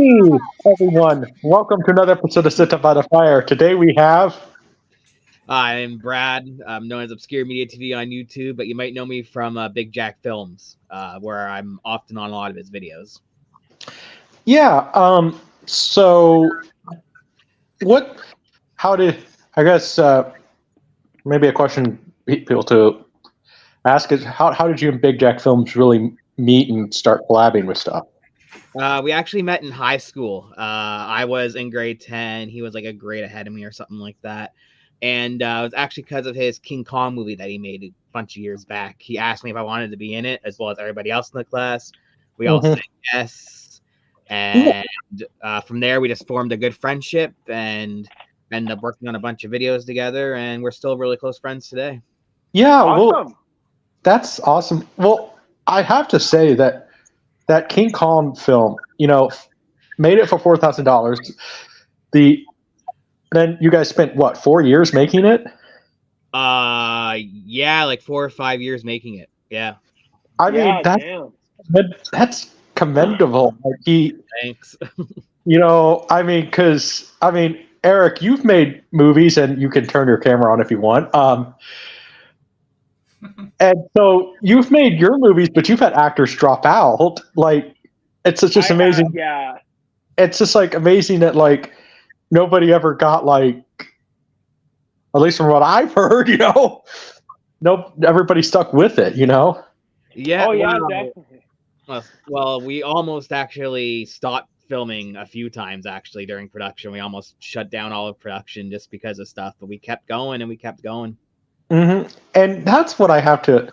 Hey, everyone. Welcome to another episode of Sit Up by the Fire. Today we have. I'm Brad. I'm known as Obscure Media TV on YouTube, but you might know me from Big Jack Films, where I'm often on a lot of his videos. Yeah, so what. How did. I guess maybe a question people to ask is how did you and Big Jack Films really meet and start collabing with stuff? We actually met in high school. I was in grade 10. He was like a grade ahead of me or something like that. And it was actually because of his King Kong movie that he made a bunch of years back. He asked me if I wanted to be in it, as well as everybody else in the class. We all Mhm. said yes. And from there, we just formed a good friendship and ended up working on a bunch of videos together. And we're still really close friends today. Yeah, well, Awesome. that's awesome. Well, I have to say that King Kong film, made it for $4,000. The Then you guys spent what 4 years making it? Yeah, like 4 or 5 years making it. Yeah, I mean, Yeah, damn. that's commendable. Like thanks. Eric, you've made movies, and you can turn your camera on if you want. And so you've made your movies, but you've had actors drop out. Like, just amazing. Yeah. It's just like amazing that like nobody ever got like, at least from what I've heard, no, everybody stuck with it. Yeah, Oh, yeah, well, definitely. well, we almost actually stopped filming a few times actually during production. We almost shut down all of production just because of stuff, but we kept going and we kept going. And that's what I have to,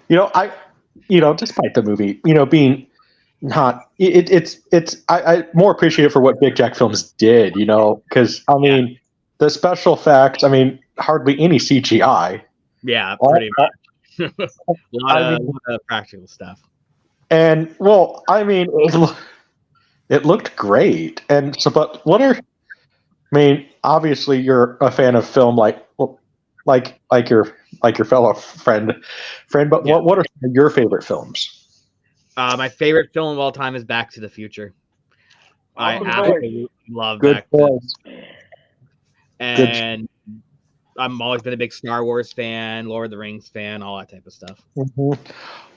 despite the movie, being not, I more appreciate it for what Big Jack Films did, because the special effects, hardly any CGI. Yeah, All- pretty all- much. a I lot mean, of practical stuff. and well, it looked great. And so, but obviously you're a fan of film, like your fellow friend. But Yeah. what are some of your favorite films? My favorite film of all time is Back to the Future. I Awesome absolutely love Good Back to choice. Good. and I'm always been a big Star Wars fan, Lord of the Rings fan, all that type of stuff. Mhm.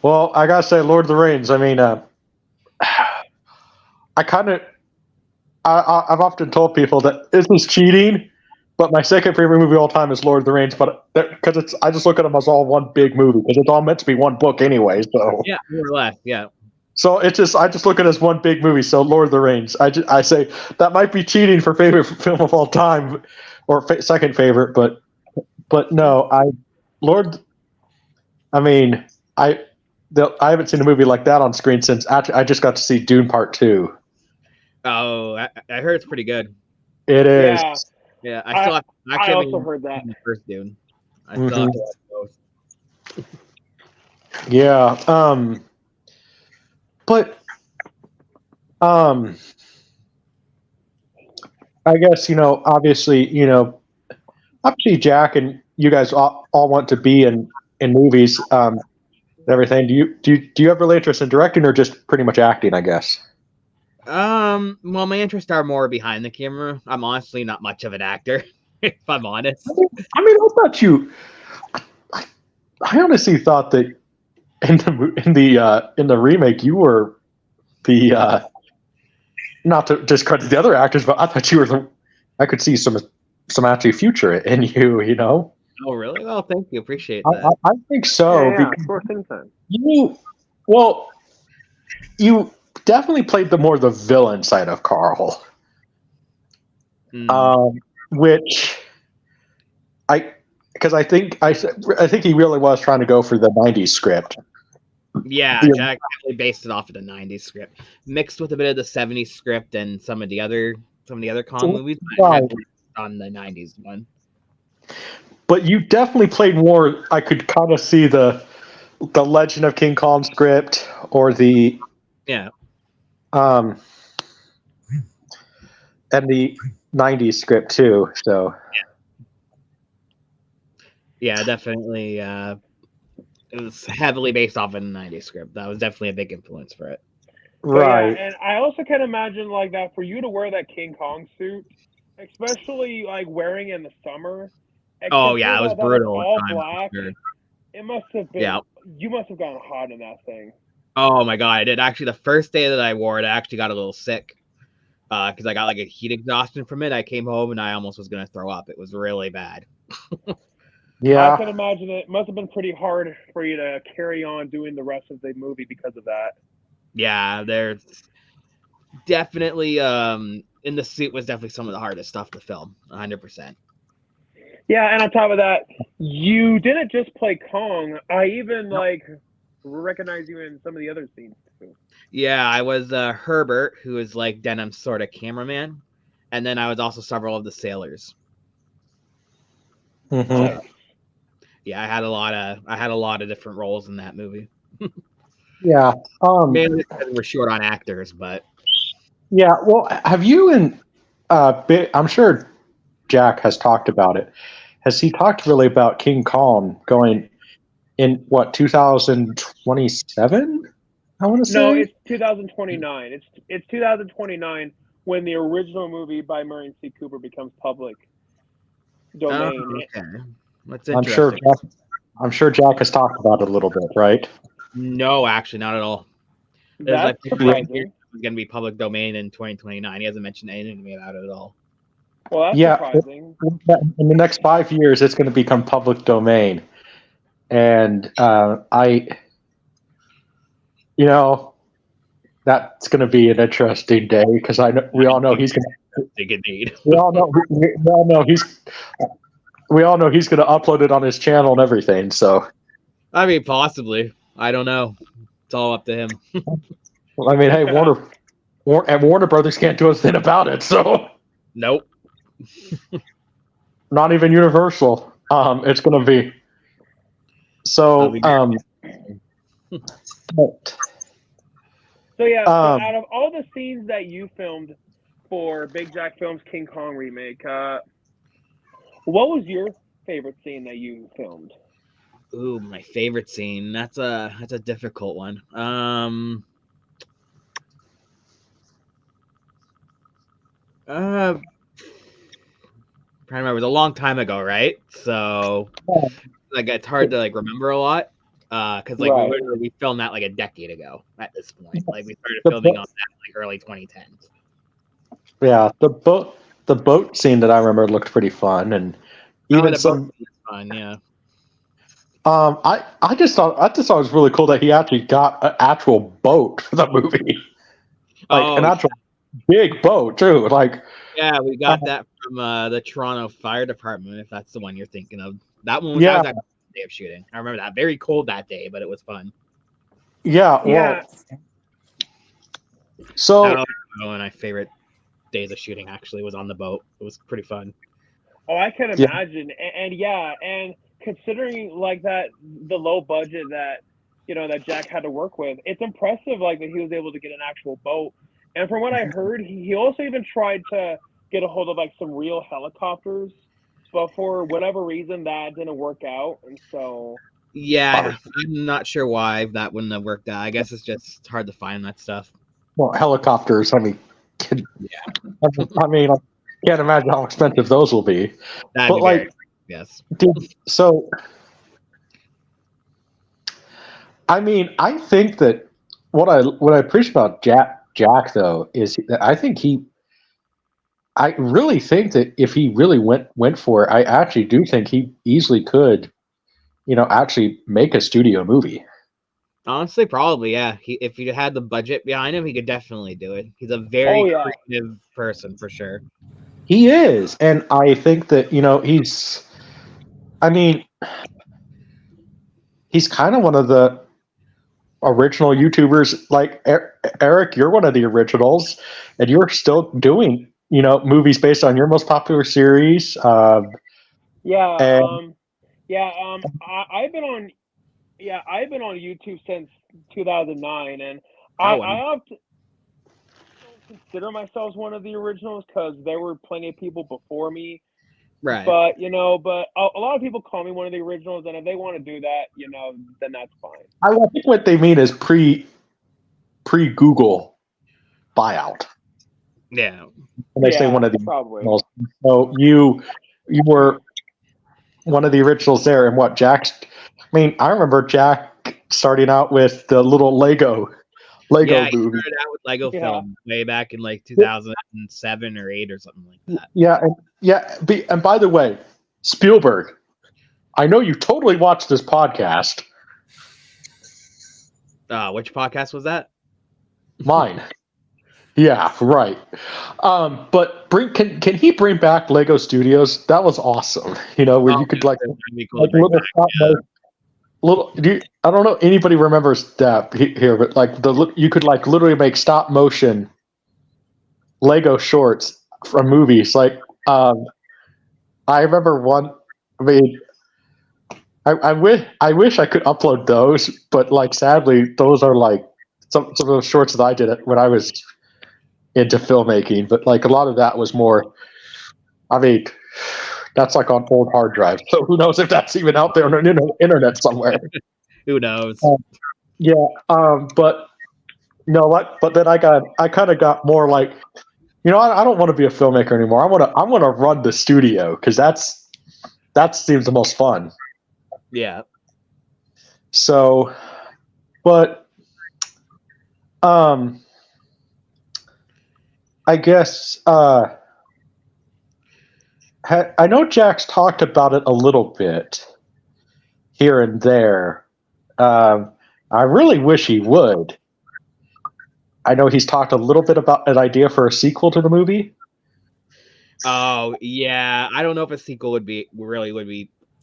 Well, I gotta say, Lord of the Rings. I kind of, I've often told people that this is cheating, but my second favorite movie of all time is Lord of the Rings. But because I just look at them as all one big movie because it's all meant to be one book anyway. Yeah, more or less. Yeah. So I just look at it as one big movie. So Lord of the Rings. I say that might be cheating for favorite film of all time, or second favorite, but no, Lord. I mean, I I haven't seen a movie like that on screen since I just got to see Dune Part 2. Oh, I heard it's pretty good. It is. Yeah. Yeah, I still have, actually I haven't also even heard that. seen the first Dune. I still have to watch both. Yeah. But I guess obviously obviously Jack and you guys all want to be in movies and everything. Do you have really interest in directing or just pretty much acting? I guess. Well, my interests are more behind the camera. I'm honestly not much of an actor, if I'm honest. I thought I honestly thought that in the remake you were the not to discredit the other actors, but I thought you were. I could see some actually future in you. Oh, really? Well, thank you. Appreciate I, that. I think so Yeah, because sure thing then. well, you definitely played the villain side of Carl, Mm. which because I think he really was trying to go for the '90s script. Yeah, Yeah. Jack actually based it off of the '90s script, mixed with a bit of the '70s script and some of the other Kong movies. But Right. heavily on the '90s one. But you definitely played more. I could kind of see the Legend of King Kong script or the Yeah. um and the '90s script too. So Yeah, definitely. It was heavily based off of the '90s script. That was definitely a big influence for it. Right. and I also can imagine like that for you to wear that King Kong suit, especially like wearing it in the summer, and Oh yeah, consider it was that it's brutal at all times black. for sure. It must have Yeah. been you must have gotten hot in that thing. Oh my god, I did. Actually, the first day that I wore it, I actually got a little sick. Because I got like a heat exhaustion from it. I came home and I almost was gonna throw up. It was really bad. I Yeah. can imagine it must have been pretty hard for you to carry on doing the rest of the movie because of that. Yeah, there's definitely in the suit was definitely some of the hardest stuff to film. 100%. Yeah, and on top of that, you didn't just play Kong. I even like recognize you in some of the other scenes too. Yeah, I was Herbert, who is like Denham's sort of cameraman, and then I was also several of the sailors. Mhm. Nice. Yeah, I had a lot of different roles in that movie. Yeah. Mainly because we're short on actors, but Yeah. Well, have you and I'm sure Jack has talked about it. Has he talked really about King Kong going in what 2027? I want to No, say. it's 2029. It's 2029 when the original movie by Murray C. Cooper becomes public domain. okay, that's I'm sure. interesting. I'm sure Jack has talked about it a little bit, right? No, actually, not at all. There's That's like going surprising. to be public domain in 2029. He hasn't mentioned anything to me about it at all. Well, that's Yeah. surprising. In the next 5 years, it's going to become public domain, and that's going to be an interesting day because we all know he's going to. Big indeed. We all know he's going to upload it on his channel and everything. So I mean, possibly. I don't know. It's all up to him. I mean, hey, Warner Brothers can't do a thing about it. So Nope. not even Universal. It's going to be. So but, So yeah, so out of all the scenes that you filmed for Big Jack Films King Kong remake, what was your favorite scene that you filmed? Ooh, my favorite scene. That's a difficult one. Trying to remember. It was a long time ago, right? So like it's hard to like remember a lot. Because like Right. we filmed that like a decade ago at this point. Like we started filming on that like early 2010s. Yeah, the boat scene that I remember looked pretty fun, and even some. Boat scene was fun, yeah. I just thought it was really cool that he actually got an actual boat for the movie, like an actual big boat too. Like yeah, we got that from the Toronto Fire Department. If that's the one you're thinking of, that one was, yeah, that was actually the day of shooting. I remember that. Very cold that day, but it was fun. Yeah, Yeah. well, so One of my favorite days of shooting actually was on the boat. It was pretty fun. Oh, I can imagine, and considering like that the low budget that that Jack had to work with, it's impressive like that he was able to get an actual boat. And from what I heard, he also even tried to get a hold of like some real helicopters, but for whatever reason that didn't work out, and so. Yeah, I'm not sure why that wouldn't have worked out. I guess it's just hard to find that stuff. Well, helicopters. I mean, I mean, I can't imagine how expensive those will be. That'd be very, yes. So, I mean, I think that what I appreciate about Jack though is that I really think that if he really went for it, I actually do think he easily could, actually make a studio movie. Honestly, probably, yeah. If he had the budget behind him, he could definitely do it. He's a very creative person for sure. He is, and I think that he's kind of one of the original YouTubers. Like Eric, you're one of the originals, and you're still doing movies based on your most popular series. I've been on YouTube since 2009, and I often don't consider myself one of the originals because there were plenty of people before me. Right. But a lot of people call me one of the originals, and if they want to do that, then that's fine. I think what they mean is pre Google. buyout. Yeah. And they say one of the probably. originals. So you were one of the originals there, and what Jack's? I mean, I remember Jack starting out with the little Lego Yeah, he movie. started out with Lego Yeah. film way back in like 2007 or 8 or something like that. And by the way, Spielberg, I know you totally watched this podcast. Which podcast was that? Mine. Yeah, right. But can he bring back Lego Studios? That was awesome. You know, where you could like That'd be cool to bring little back, stop motion. I don't know anybody remembers that here, but like you could like literally make stop motion Lego shorts from movies. Like I remember one. I mean, I wish I could upload those, but like sadly, those are like some of those shorts that I did when I was into filmmaking. But like a lot of that was more. I mean, that's like on old hard drives. So who knows if that's even out there on the internet somewhere. Who knows? Yeah. But you know what? But then I kind of got more like, you know, I don't want to be a filmmaker anymore. I want to run the studio because that seems the most fun. Yeah. So, but I guess I know Jack's talked about it a little bit here and there. I really wish he would. I know he's talked a little bit about an idea for a sequel to the movie. Oh yeah, I don't know if a sequel would be.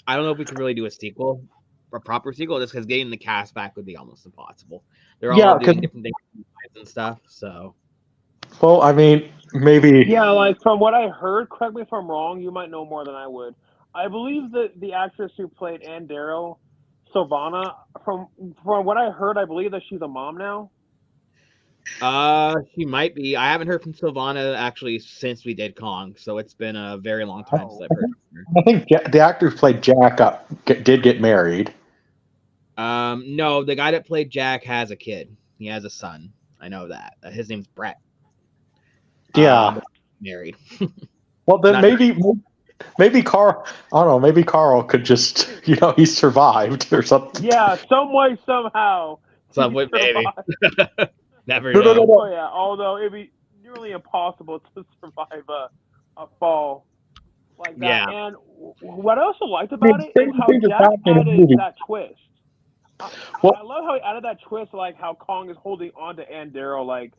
I don't know if we could really do a sequel, a proper sequel, just because getting the cast back would be almost impossible. They're Yeah, all doing different things and stuff. So Well, I mean, maybe. Yeah, like from what I heard, correct me if I'm wrong, you might know more than I would. I believe that the actress who played Ann Darrow, Sylvana, from what I heard, I believe that she's a mom now. she might be. I haven't heard from Sylvana actually since we did Kong, so it's been a very long time since I've heard from her. I think the actor who played Jack did get married. No, the guy that played Jack has a kid. He has a son. I know that. His name's Brett. Yeah. Married. Well, then Not maybe Carl. I don't know. Maybe Carl could just, you know, he survived or something. Yeah, some way, somehow. Some he way, maybe. survived. Never No, know. no, no. Oh yeah, although it'd be nearly impossible to survive a fall like that. Yeah. And what I also liked about it is Things how that Jack happen in the added movie. that twist. Well- I love how he added that twist, like how Kong is holding on to Ann Darrow, like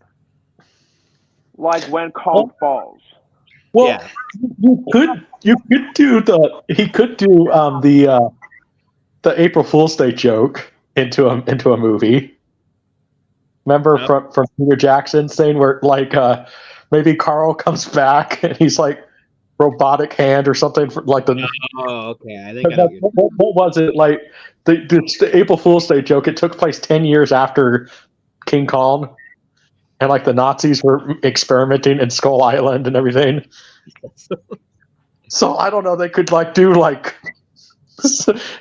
when Kong falls. Well, Yeah. you could do he could do the April Fool's Day joke into a movie. Remember from Peter Jackson saying where like maybe Carl comes back and he's like robotic hand or something for, like the Oh, okay. I think I know what what was it like the April Fool's Day joke? It took place 10 years after King Kong, and like the Nazis were experimenting in Skull Island and everything. So I don't know. They could like do like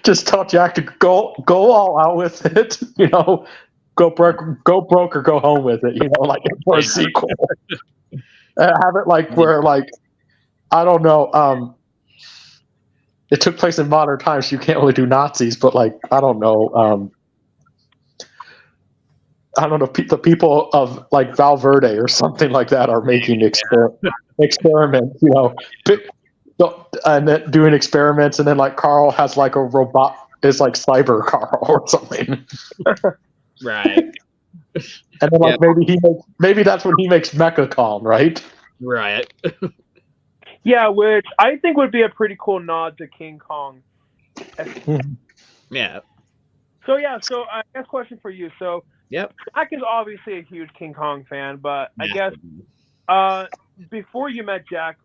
just tell Jack to go all out with it. You know, go broke or go home with it. You know, like for a sequel. Have it like where like I don't know. It took place in modern times, so you can't really do Nazis, but like I don't know. I don't know. The people of like Valverde or something like that are making experiments. You know, and then doing experiments, and then like Carl has like a robot is like Cyber Carl or something. Right. And then like maybe that's when he makes Mecha Kong, right? Right. Yeah, which I think would be a pretty cool nod to King Kong. Yeah. So I guess question for you. So Yep. Jack is obviously a huge King Kong fan, but I guess before you met Jack,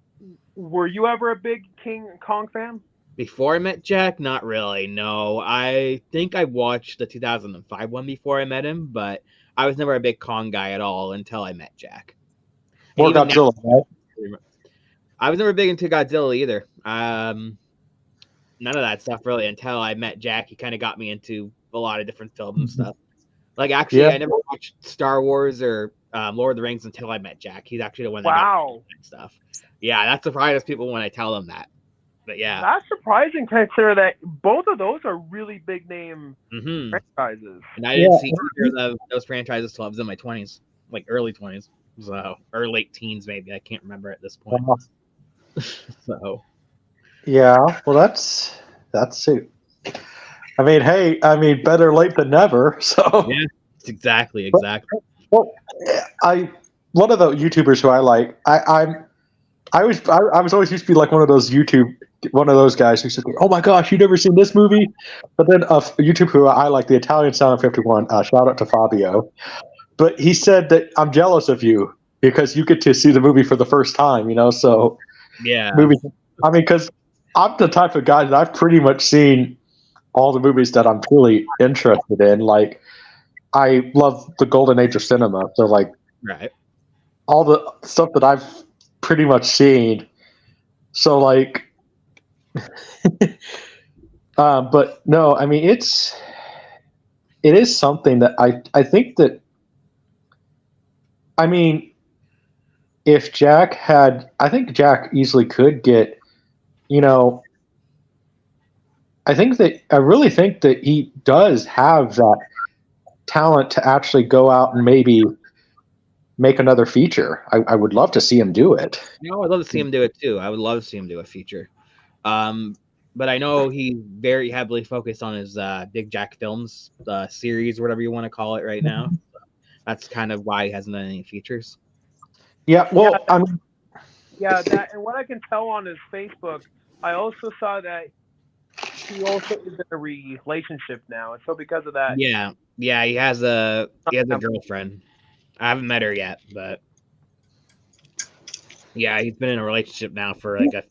were you ever a big King Kong fan? Before I met Jack, not really. No, I think I watched the 2005 one before I met him, but I was never a big Kong guy at all until I met Jack. Or Even Godzilla, right? I was never big into Godzilla either. None of that stuff really until I met Jack. He kind of got me into a lot of different films and stuff. Like actually, Yeah. I never watched Star Wars or Lord of the Rings Until I Met Jack. He's actually the one that Wow. got that stuff. Yeah, that surprises people when I tell them that. But yeah, That's surprising, consider that both of those are really big name franchises. And I didn't see either of those franchises till I was in my 20s, like early 20s, so or late teens maybe. I can't remember at this point. So yeah, well, that's it. I mean, hey, better late than never. So yeah, exactly. Well, one of the YouTubers who I like, I was always used to be like one of those guys who said, "Oh my gosh, you never seen this movie?" But then a YouTube who I like, the Italian Sound of 51. Shout out to Fabio. But he said that I'm jealous of you because you get to see the movie for the first time. So yeah, movies. I mean, because I'm the type of guy that I've pretty much seen all the movies that I'm truly interested in. Like, I love the golden age of cinema. So, like, right. all the stuff that I've pretty much seen. So, like, but no, I mean, it is something that I think that, I mean, if Jack had, I think Jack easily could get, I really think that he does have that talent to actually go out and maybe make another feature. I would love to see him do it. I'd love to see him do it too. I would love to see him do a feature. But I know he's very heavily focused on his Big Jack Films series, whatever you want to call it right now. So that's kind of why he hasn't done any features. Yeah, well, yeah, that, and what I can tell on his Facebook, I also saw that he also is in a relationship now, and so because of that, yeah, he has a girlfriend. I haven't met her yet, but yeah, he's been in a relationship now for like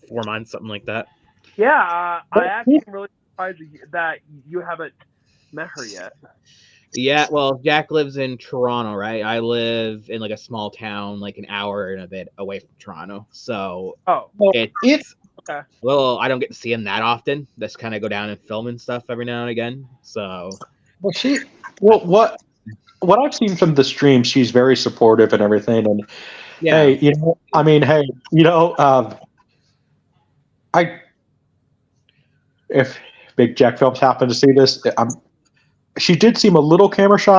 4 months, something like that. Yeah, I actually am really surprised that you haven't met her yet. Yeah, well, Jack lives in Toronto, right? I live in like a small town, like an hour and a bit away from Toronto. So it's okay. Well, I don't get to see him that often. Just kind of go down and film and stuff every now and again. So what I've seen from the stream, she's very supportive and everything. And yeah, hey, if Big Jack Films happen to see this, she did seem a little camera shy.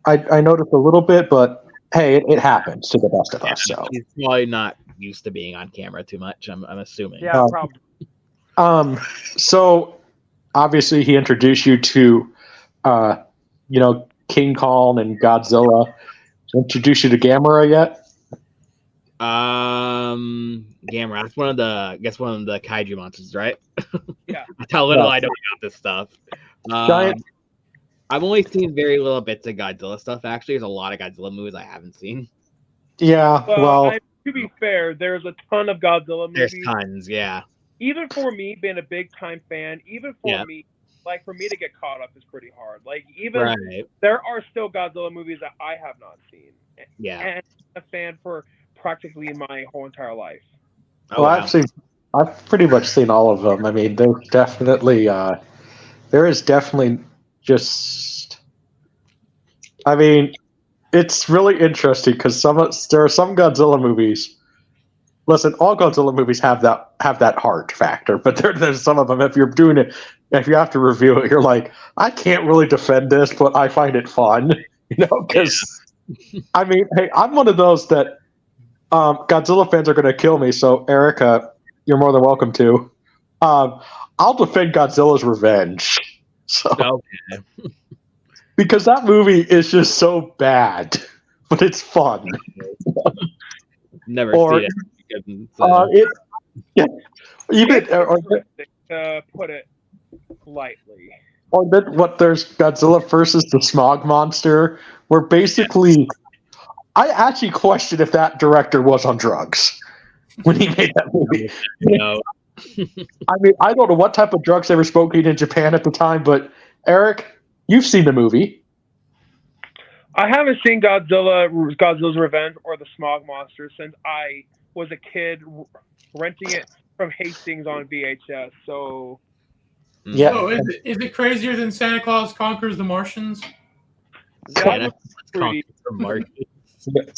I noticed a little bit, but hey, it happens to the best of us. So he's probably not used to being on camera too much. I'm assuming. Yeah, probably. So obviously he introduced you to, King Kong and Godzilla. Introduced you to Gamera yet? Gamera. That's one of the kaiju monsters, right? Yeah. That's how little I know about this stuff. Giant. I've only seen very little bits of Godzilla stuff. Actually, there's a lot of Godzilla movies I haven't seen. Yeah, well, to be fair, there's a ton of Godzilla movies. There's tons, yeah. Even for me, being a big time fan, even for me, like for me to get caught up is pretty hard. Like there are still Godzilla movies that I have not seen. Yeah, and I'm a fan for practically my whole entire life. Oh, wow. I've pretty much seen all of them. I mean, there's definitely there is definitely just. I mean, it's really interesting because there are some Godzilla movies. Listen, all Godzilla movies have that heart factor, but there's some of them. If you're doing it, if you have to review it, you're like, I can't really defend this, but I find it fun, because I mean, hey, I'm one of those that Godzilla fans are going to kill me. So, Erica, you're more than welcome to. I'll defend Godzilla's Revenge. So, okay. Because that movie is just so bad, but it's fun. Never seen it. To put it lightly. Or there's Godzilla versus the Smog Monster, where basically, I actually question if that director was on drugs when he made that movie. No. I mean, I don't know what type of drugs they were smoking in Japan at the time, but Eric, you've seen the movie. I haven't seen Godzilla's Revenge or the Smog Monster since I was a kid renting it from Hastings on VHS. So, yeah. So is it crazier than Santa Claus Conquers the Martians? That was pretty.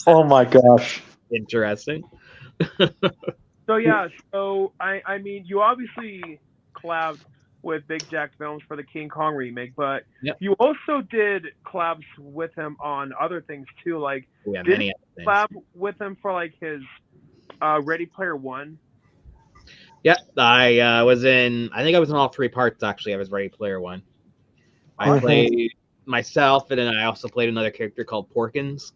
Oh my gosh. Interesting. So yeah, so I mean, you obviously collabed with Big Jack Films for the King Kong remake, but Yep. you also did collabs with him on other things too. Like, Yeah, did many you other things. collab with him for like his Ready Player One? Yep, I was in. I think I was in all 3 parts actually. I was Ready Player One. I Mhm. played myself, and then I also played another character called Porkins,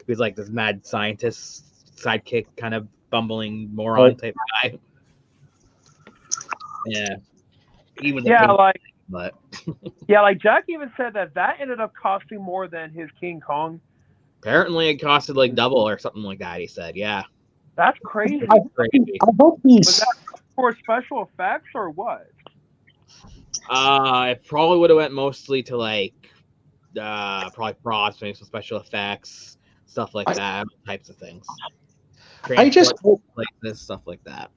who's like this mad scientist sidekick, kind of bumbling moron type guy. Yeah, he was a Yeah, pain, like but Jack even said that ended up costing more than his King Kong. apparently it costed like double or something like that. He said, "Yeah, That's crazy. crazy." I hope he's. Was that for special effects or what? It probably would have went mostly to like probably props, maybe some special effects, stuff like that, types of things. I just Transport places, stuff like that.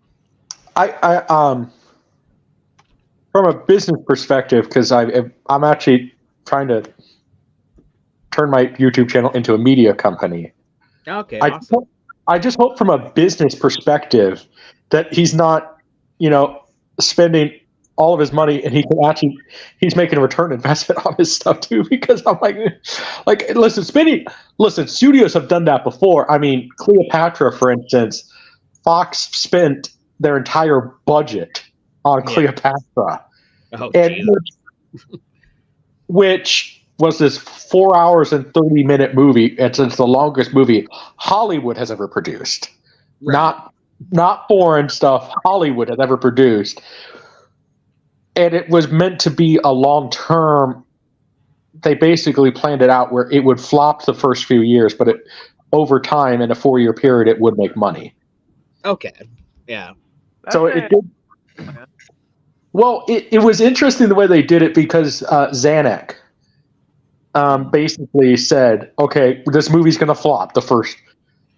I from a business perspective, because I'm actually trying to turn my YouTube channel into a media company. Okay, I awesome. I just hope from a business perspective that he's not, you know, spending all of his money and he's making a return investment on his stuff too, because I'm like listen, studios have done that before. I mean, Cleopatra, for instance, Fox spent their entire budget on Yeah. Cleopatra, Oh, and jeez. which was this 4 hours and 30-minute movie. It's the longest movie Hollywood has ever produced. Right. Not foreign stuff Hollywood has ever produced. And it was meant to be a long term. They basically planned it out where it would flop the first few years, but over time, in a 4-year period, it would make money. Okay. Yeah. So it did. Well, it was interesting the way they did it, because Zanuck basically said, okay, this movie's going to flop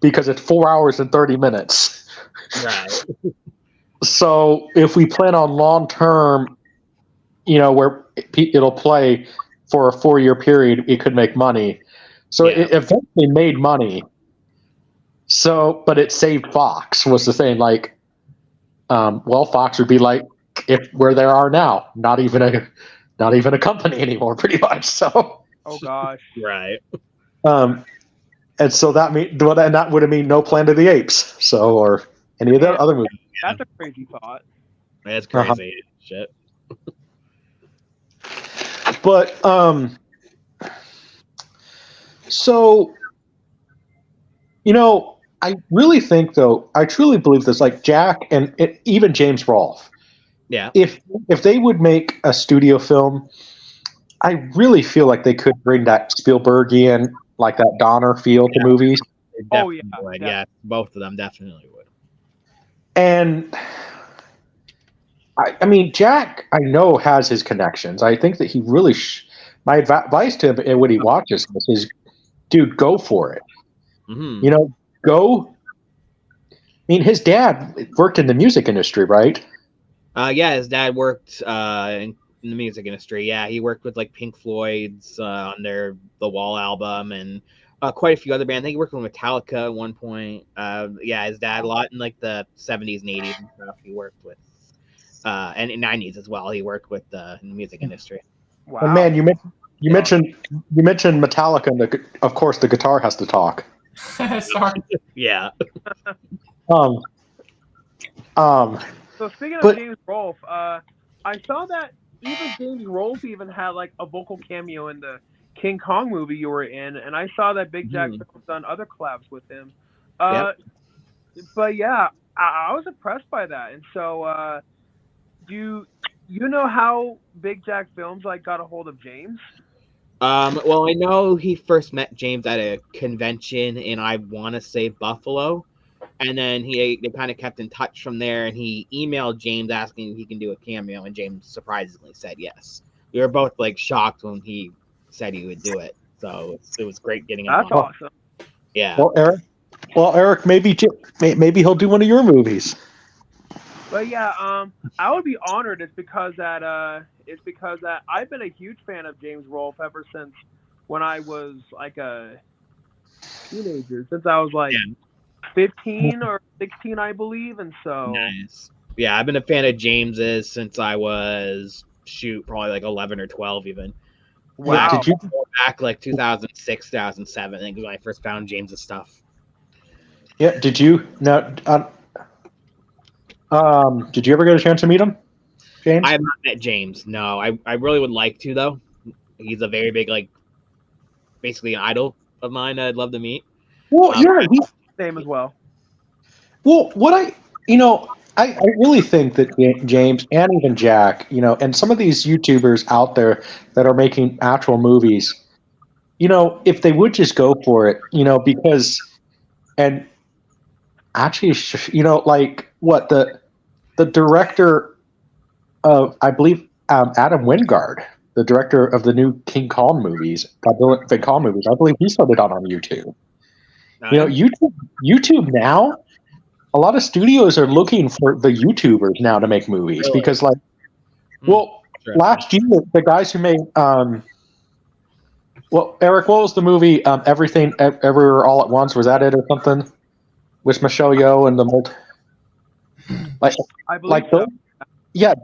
because it's 4 hours and 30 minutes. Right. So if we plan on long term, where it'll play for a 4-year period, it could make money. So it eventually made money. So, but it saved Fox was the thing. Like, Fox would be like, if where they are now, not even a company anymore, pretty much. So, oh gosh, right. And so that would have mean no Planet of the Apes. So, or any of the other movies. That's a crazy thought. That's crazy. Shit. But so, I really think, though, I truly believe this. Like Jack and even James Rolfe, Yeah. if they would make a studio film, I really feel like they could bring that Spielbergian, like that Donner feel to movies. Oh yeah, would. Yeah, both of them definitely would. And I mean, Jack, I know, has his connections. I think that he really. My advice to him when he watches this is, dude, go for it. Mm-hmm. Go. I mean, his dad worked in the music industry, right? Yeah, his dad worked in the music industry. Yeah, he worked with like Pink Floyd's on their The Wall album and quite a few other bands. I think he worked with Metallica at one point. Yeah, his dad a lot in like the 70s and 80s and stuff. He worked with and in 90s as well. He worked with in the music industry. Wow. And man, you mentioned Metallica, and of course the guitar has to talk. Sorry. Yeah. So speaking of James Rolfe, I saw that even James Rolfe even had like a vocal cameo in the King Kong movie you were in, and I saw that Big Jack Films done other collabs with him. But yeah, I was impressed by that. And so, do you know how Big Jack Films like got a hold of James? Well, I know he first met James at a convention in, I want to say, Buffalo. And then they kind of kept in touch from there, and he emailed James asking if he can do a cameo, and James surprisingly said yes. We were both like shocked when he said he would do it, so it was great getting him. That's awesome. Yeah. Well, Eric, maybe he'll do one of your movies. But yeah, I would be honored. It's because that I've been a huge fan of James Rolfe ever since when I was like a teenager since I was like 15 or 16, I believe, and so Nice. Yeah, I've been a fan of James's since I was probably like 11 or 12 even. wow. Did you? Back like 2006, 2007, I think is when I first found James's stuff. Yeah. Did you? No. Did you ever get a chance to meet him, James? I have not met James. No, I really would like to though. He's a very big, like, basically an idol of mine. I'd love to meet. Well, yeah. Same as well. Well, I really think that James and even Jack, and some of these YouTubers out there that are making actual movies, if they would just go for it, because, and actually, like what the director of, I believe, Adam Wingard, the director of the new King Kong movies, King Kong movies, I believe he started out on YouTube. YouTube now, a lot of studios are looking for the YouTubers now to make movies because, like, last year the guys who made, Eric, what was the movie? Everything, Everywhere, All at Once. Was that it or something? With Michelle Yeoh and the I believe so.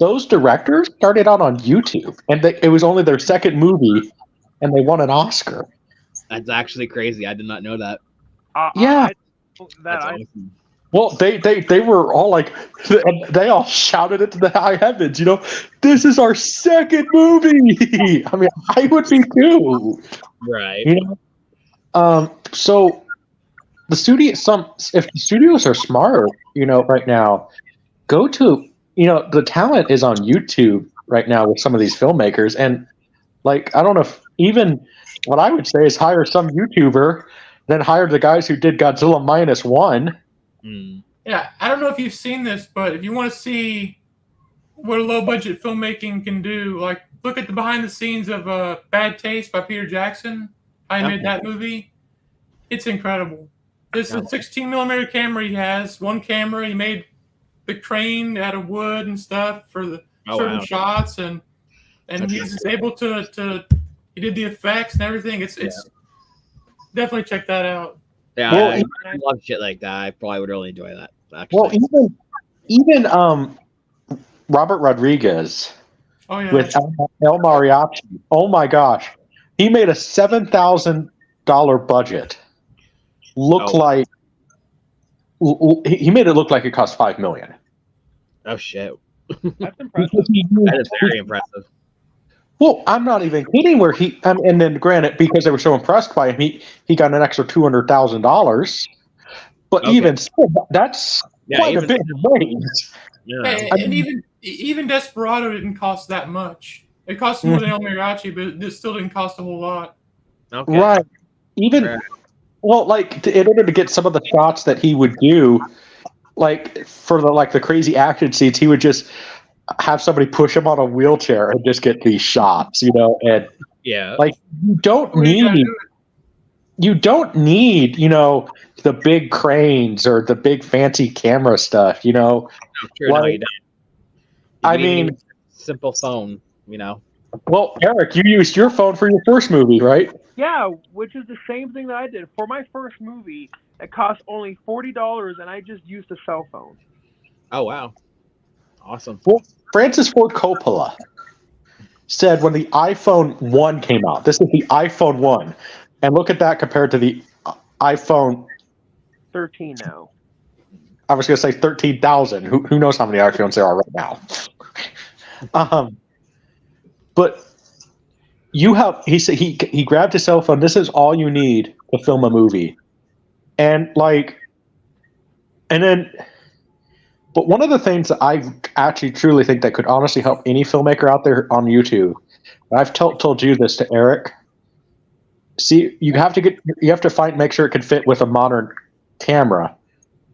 those directors started out on YouTube, and it was only their second movie, and they won an Oscar. That's actually crazy. I did not know that. That's awesome. Well, they were all like, they all shouted it to the high heavens. This is our second movie. I mean, I would be too. Right. So the studio, if the studios are smart, right now, go to, the talent is on YouTube right now with some of these filmmakers, and like, I don't know if even what I would say is hire some YouTuber, then hire the guys who did Godzilla -1. Yeah, I don't know if you've seen this, but if you want to see what a low-budget filmmaking can do, like, look at the behind the scenes of Bad Taste by Peter Jackson. I made that movie. It's incredible. This is a 16mm camera he has. One camera, he made the crane out of wood and stuff for the certain shots, and he's able to he did the effects and everything. It's definitely check that out. Yeah, I love shit like that. I probably would really enjoy that. Actually. Well, even Robert Rodriguez with El Mariachi. Oh my gosh, he made a $7,000 budget look like he made it look like it cost $5 million. Oh shit, that's impressive. That is very impressive. Well, I'm not even kidding. Where he and then granted, because they were so impressed by him, he got an extra $200,000. But even still, that's quite a bit of raise. Yeah. And even Desperado didn't cost that much. It cost more than El Mariachi, but it still didn't cost a whole lot. Okay. Right. Well, like in order to get some of the shots that he would do, like for the crazy action scenes, he would just have somebody push him on a wheelchair and just get these shots, and like you don't need the big cranes or the big fancy camera stuff, Sure, no, you don't. I mean, simple phone, Well, Eric, you used your phone for your first movie, right? Yeah, which is the same thing that I did for my first movie. It cost only $40, and I just used a cell phone. Oh wow, awesome. Well, Francis Ford Coppola said when the iPhone 1 came out, this is the iPhone 1, and look at that compared to the iPhone 13 now. I was going to say 13,000. Who knows how many iPhones there are right now? But he said he grabbed his cell phone. This is all you need to film a movie, but one of the things that I actually truly think that could honestly help any filmmaker out there on YouTube, and I've told you this to Eric. See, you have to make sure it can fit with a modern camera,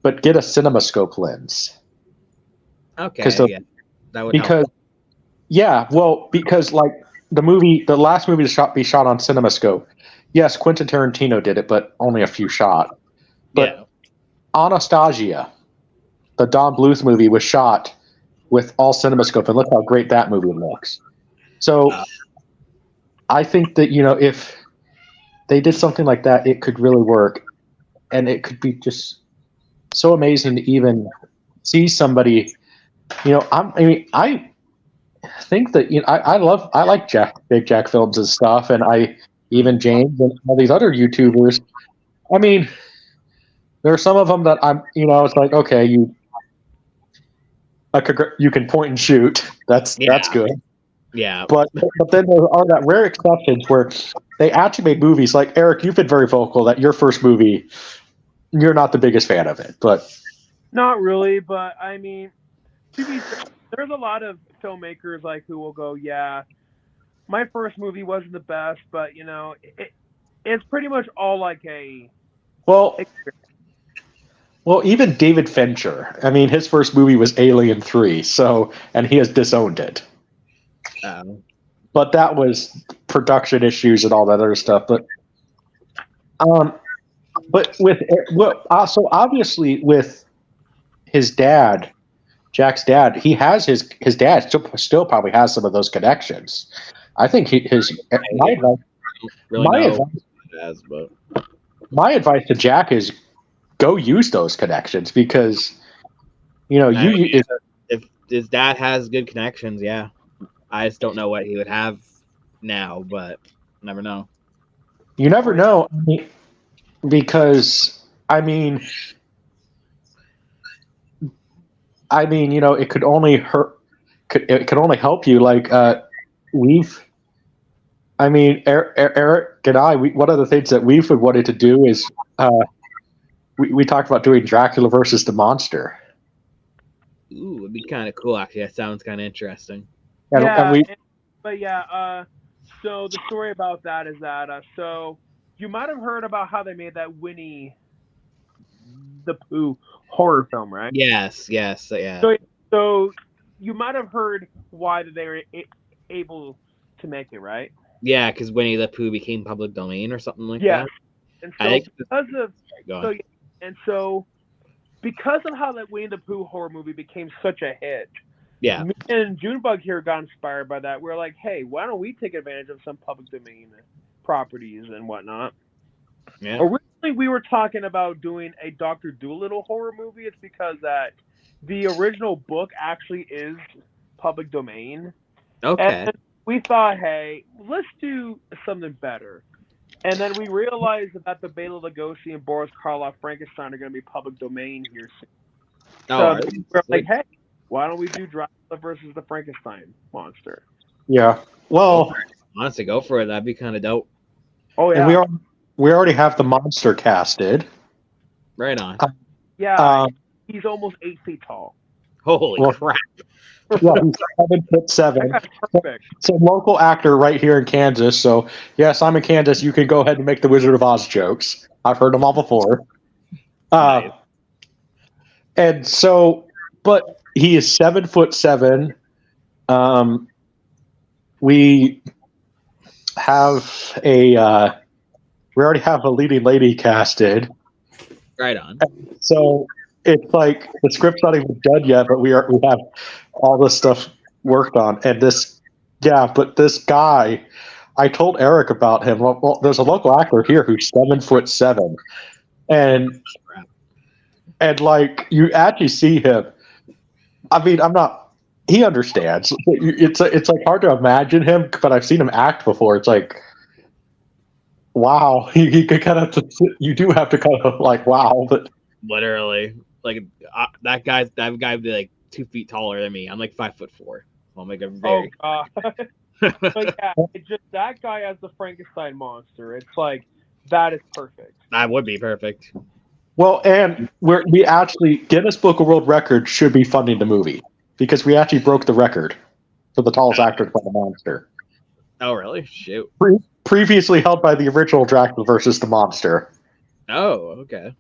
but get a CinemaScope lens. Okay, that would help. Because like the last movie to be shot on CinemaScope. Yes, Quentin Tarantino did it, but only a few shot. But Anastasia, the Don Bluth movie, was shot with all CinemaScope, and look how great that movie looks. So I think that if they did something like that, it could really work, and it could be just so amazing to even see somebody. I think that I like Big Jack Films and stuff, and even James and all these other YouTubers. I mean, there are some of them that it's like, okay, you can point and shoot. That's good. Yeah. But then there are that rare exceptions where they actually made movies. Like Eric, you've been very vocal that your first movie, you're not the biggest fan of it, but Not really, but I mean, to be fair, there's a lot of filmmakers like who will go, yeah, my first movie wasn't the best, but it's pretty much all like a well, even David Fincher. I mean, his first movie was Alien 3, and he has disowned it. But that was production issues and all that other stuff. But so obviously with his dad, Jack's dad, he has his dad still probably has some of those connections. I think my advice to Jack is go use those connections, because if his dad has good connections, yeah. I just don't know what he would have now, but never know. You never know, because it could only hurt. It could only help you. Like Eric and I. One of the things that we've wanted to do is we talked about doing Dracula versus the Monster. Ooh, it'd be kind of cool. Actually, that sounds kind of interesting. So the story about that is that so you might have heard about how they made that Winnie the Pooh horror film, right? Yes, yeah. So you might have heard why they were able to make it, right? Yeah, because Winnie the Pooh became public domain or something like that. And so because of how that Winnie the Pooh horror movie became such a hit, yeah, me and Junebug here got inspired by that. We're like, hey, why don't we take advantage of some public domain properties and whatnot? Yeah. Originally, we were talking about doing a Dr. Dolittle horror movie. It's because that the original book actually is public domain. Okay. And we thought, hey, let's do something better. And then we realized that the Bela Lugosi and Boris Karloff Frankenstein are going to be public domain here soon. So we're like, hey, why don't we do Dracula versus the Frankenstein monster? Yeah. Well, honestly, go for it. That'd be kind of dope. Oh yeah. And we already have the monster casted. Right on. He's almost 8 feet tall. Holy crap. Yeah, he's 7'7". Perfect. So local actor right here in Kansas. So yes, I'm in Kansas. You can go ahead and make the Wizard of Oz jokes. I've heard them all before. Nice. And so, but he is 7'7". We have we already have a leading lady casted. Right on. So it's like the script's not even done yet, but we have all this stuff worked on. And this guy, I told Eric about him. Well, there's a local actor here who's 7'7", and like you actually see him. I mean, he understands. It's like hard to imagine him, but I've seen him act before. It's like, wow, you do have to kind of like, wow, but literally. Like that guy would be like 2 feet taller than me. I'm like 5'4". I'll make a very. Oh god. But yeah, it's just that guy as the Frankenstein monster. It's like that is perfect. That would be perfect. Well, and we actually Guinness Book of World Records should be funding the movie because we actually broke the record for the tallest actor to play the monster. Oh really? Shoot. Previously held by the original Dracula versus the Monster. Oh, okay.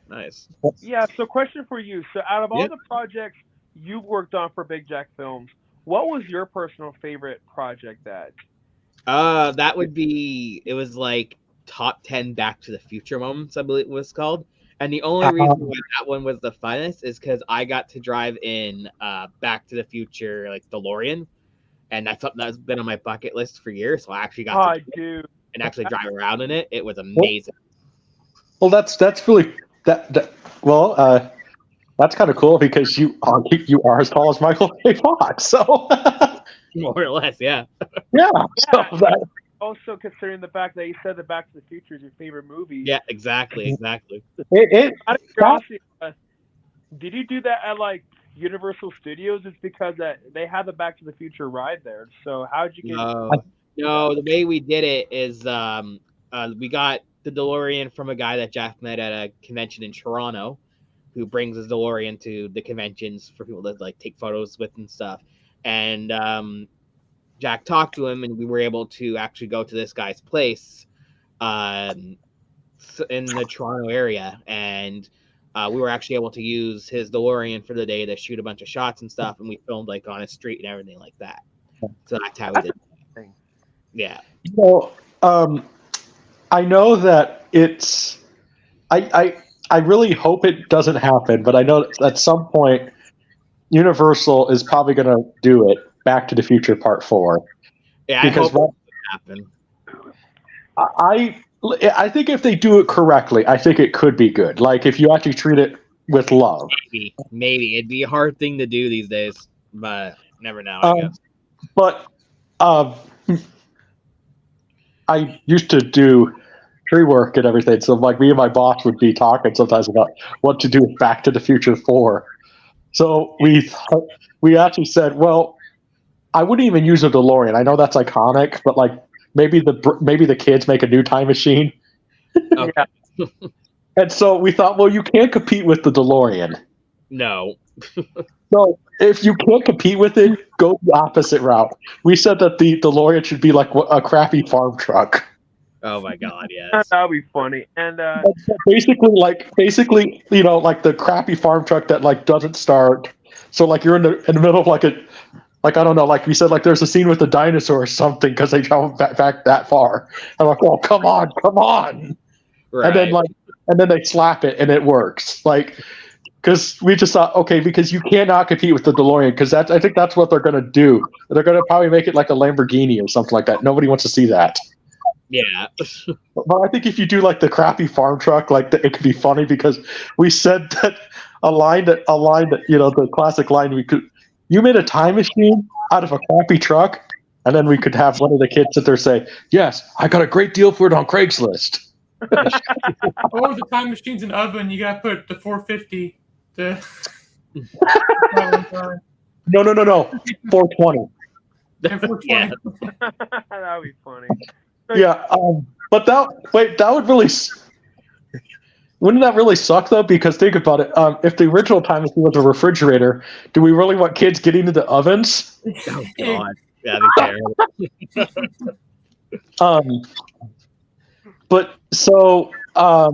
Nice. Yeah, so question for you. So out of all the projects you've worked on for Big Jack Films, what was your personal favorite project that? That would be, it was like top 10 Back to the Future moments, I believe it was called. And the only reason why that one was the funnest is because I got to drive in Back to the Future, like DeLorean. And that's something that's been on my bucket list for years. So I actually got to do it. and actually drive around in it. It was amazing. Well, that's really that's kind of cool because you are as tall as Michael J. Fox, so More or less, yeah. yeah. So that, Also, considering the fact that you said that Back to the Future is your favorite movie. Yeah, exactly. Out of curiosity, did you do that at like Universal Studios? It's because that they had the Back to the Future ride there. So how did you get? No, the way we did it is we got the DeLorean from a guy that Jack met at a convention in Toronto, who brings his DeLorean to the conventions for people to like take photos with and stuff. And Jack talked to him, and we were able to actually go to this guy's place in the Toronto area, and we were actually able to use his DeLorean for the day to shoot a bunch of shots and stuff, and we filmed like on a street and everything like that. So that's how we did it. Yeah. Well, I know that it's. I really hope it doesn't happen, but I know at some point Universal is probably going to do it. Back to the Future Part 4. Yeah, I hope it will happen. I think if they do it correctly, I think it could be good. Like if you actually treat it with love. Maybe it'd be a hard thing to do these days, but never know. I guess. But I used to do tree work and everything, so like me and my boss would be talking sometimes about what to do with Back to the Future 4. So we actually said, well, I wouldn't even use a DeLorean. I know that's iconic, but like maybe the kids make a new time machine. Okay. And so we thought, well, you can't compete with the DeLorean. No. So if you can't compete with it, go the opposite route. We said that the DeLorean should be like a crappy farm truck. Oh my God, yes. That would be funny. And basically, you know, like the crappy farm truck that like doesn't start. So like you're in the middle of like I don't know, like we said, like there's a scene with the dinosaur or something because they travel back that far. I'm like, oh, come on. Right. And then they slap it and it works. Like, because we just thought, okay, because you cannot compete with the DeLorean, because I think that's what they're going to do. They're going to probably make it like a Lamborghini or something like that. Nobody wants to see that. Yeah. But I think if you do like the crappy farm truck, like it could be funny because we said that a line that you know, the classic line you made a time machine out of a crappy truck, and then we could have one of the kids sit there say, yes, I got a great deal for it on Craigslist. Or the time machine's an oven, you gotta put the 450 to No. 420. and 420. Yeah. that would be funny. Yeah, but that would really. Wouldn't that really suck though? Because think about it. If the original time machine was a refrigerator, do we really want kids getting into ovens? Oh God, that'd be terrible. But so yeah,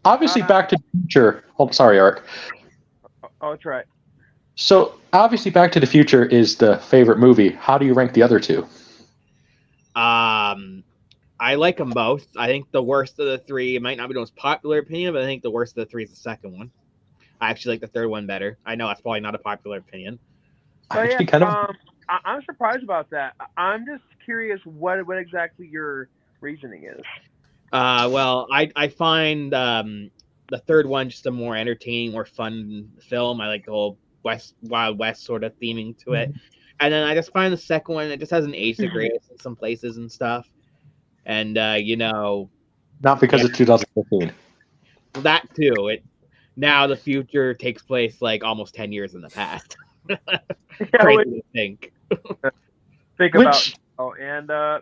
obviously, Back to the Future. Oh, sorry, Art. Oh, that's right. So obviously, Back to the Future is the favorite movie. How do you rank the other two? I like them both. I think the worst of the three, it might not be the most popular opinion, but I think the worst of the three is the second one. I actually like the third one better. I know that's probably not a popular opinion. So I'm surprised about that. I'm just curious what exactly your reasoning is. Well, I find the third one just a more entertaining, more fun film. I like the whole Wild West sort of theming to it. And then I just find the second one, it just hasn't aged the greatest in some places and stuff. And, you know... Not because it's 2015. That too. Now the future takes place like almost 10 years in the past. Crazy to think. About... Oh, and I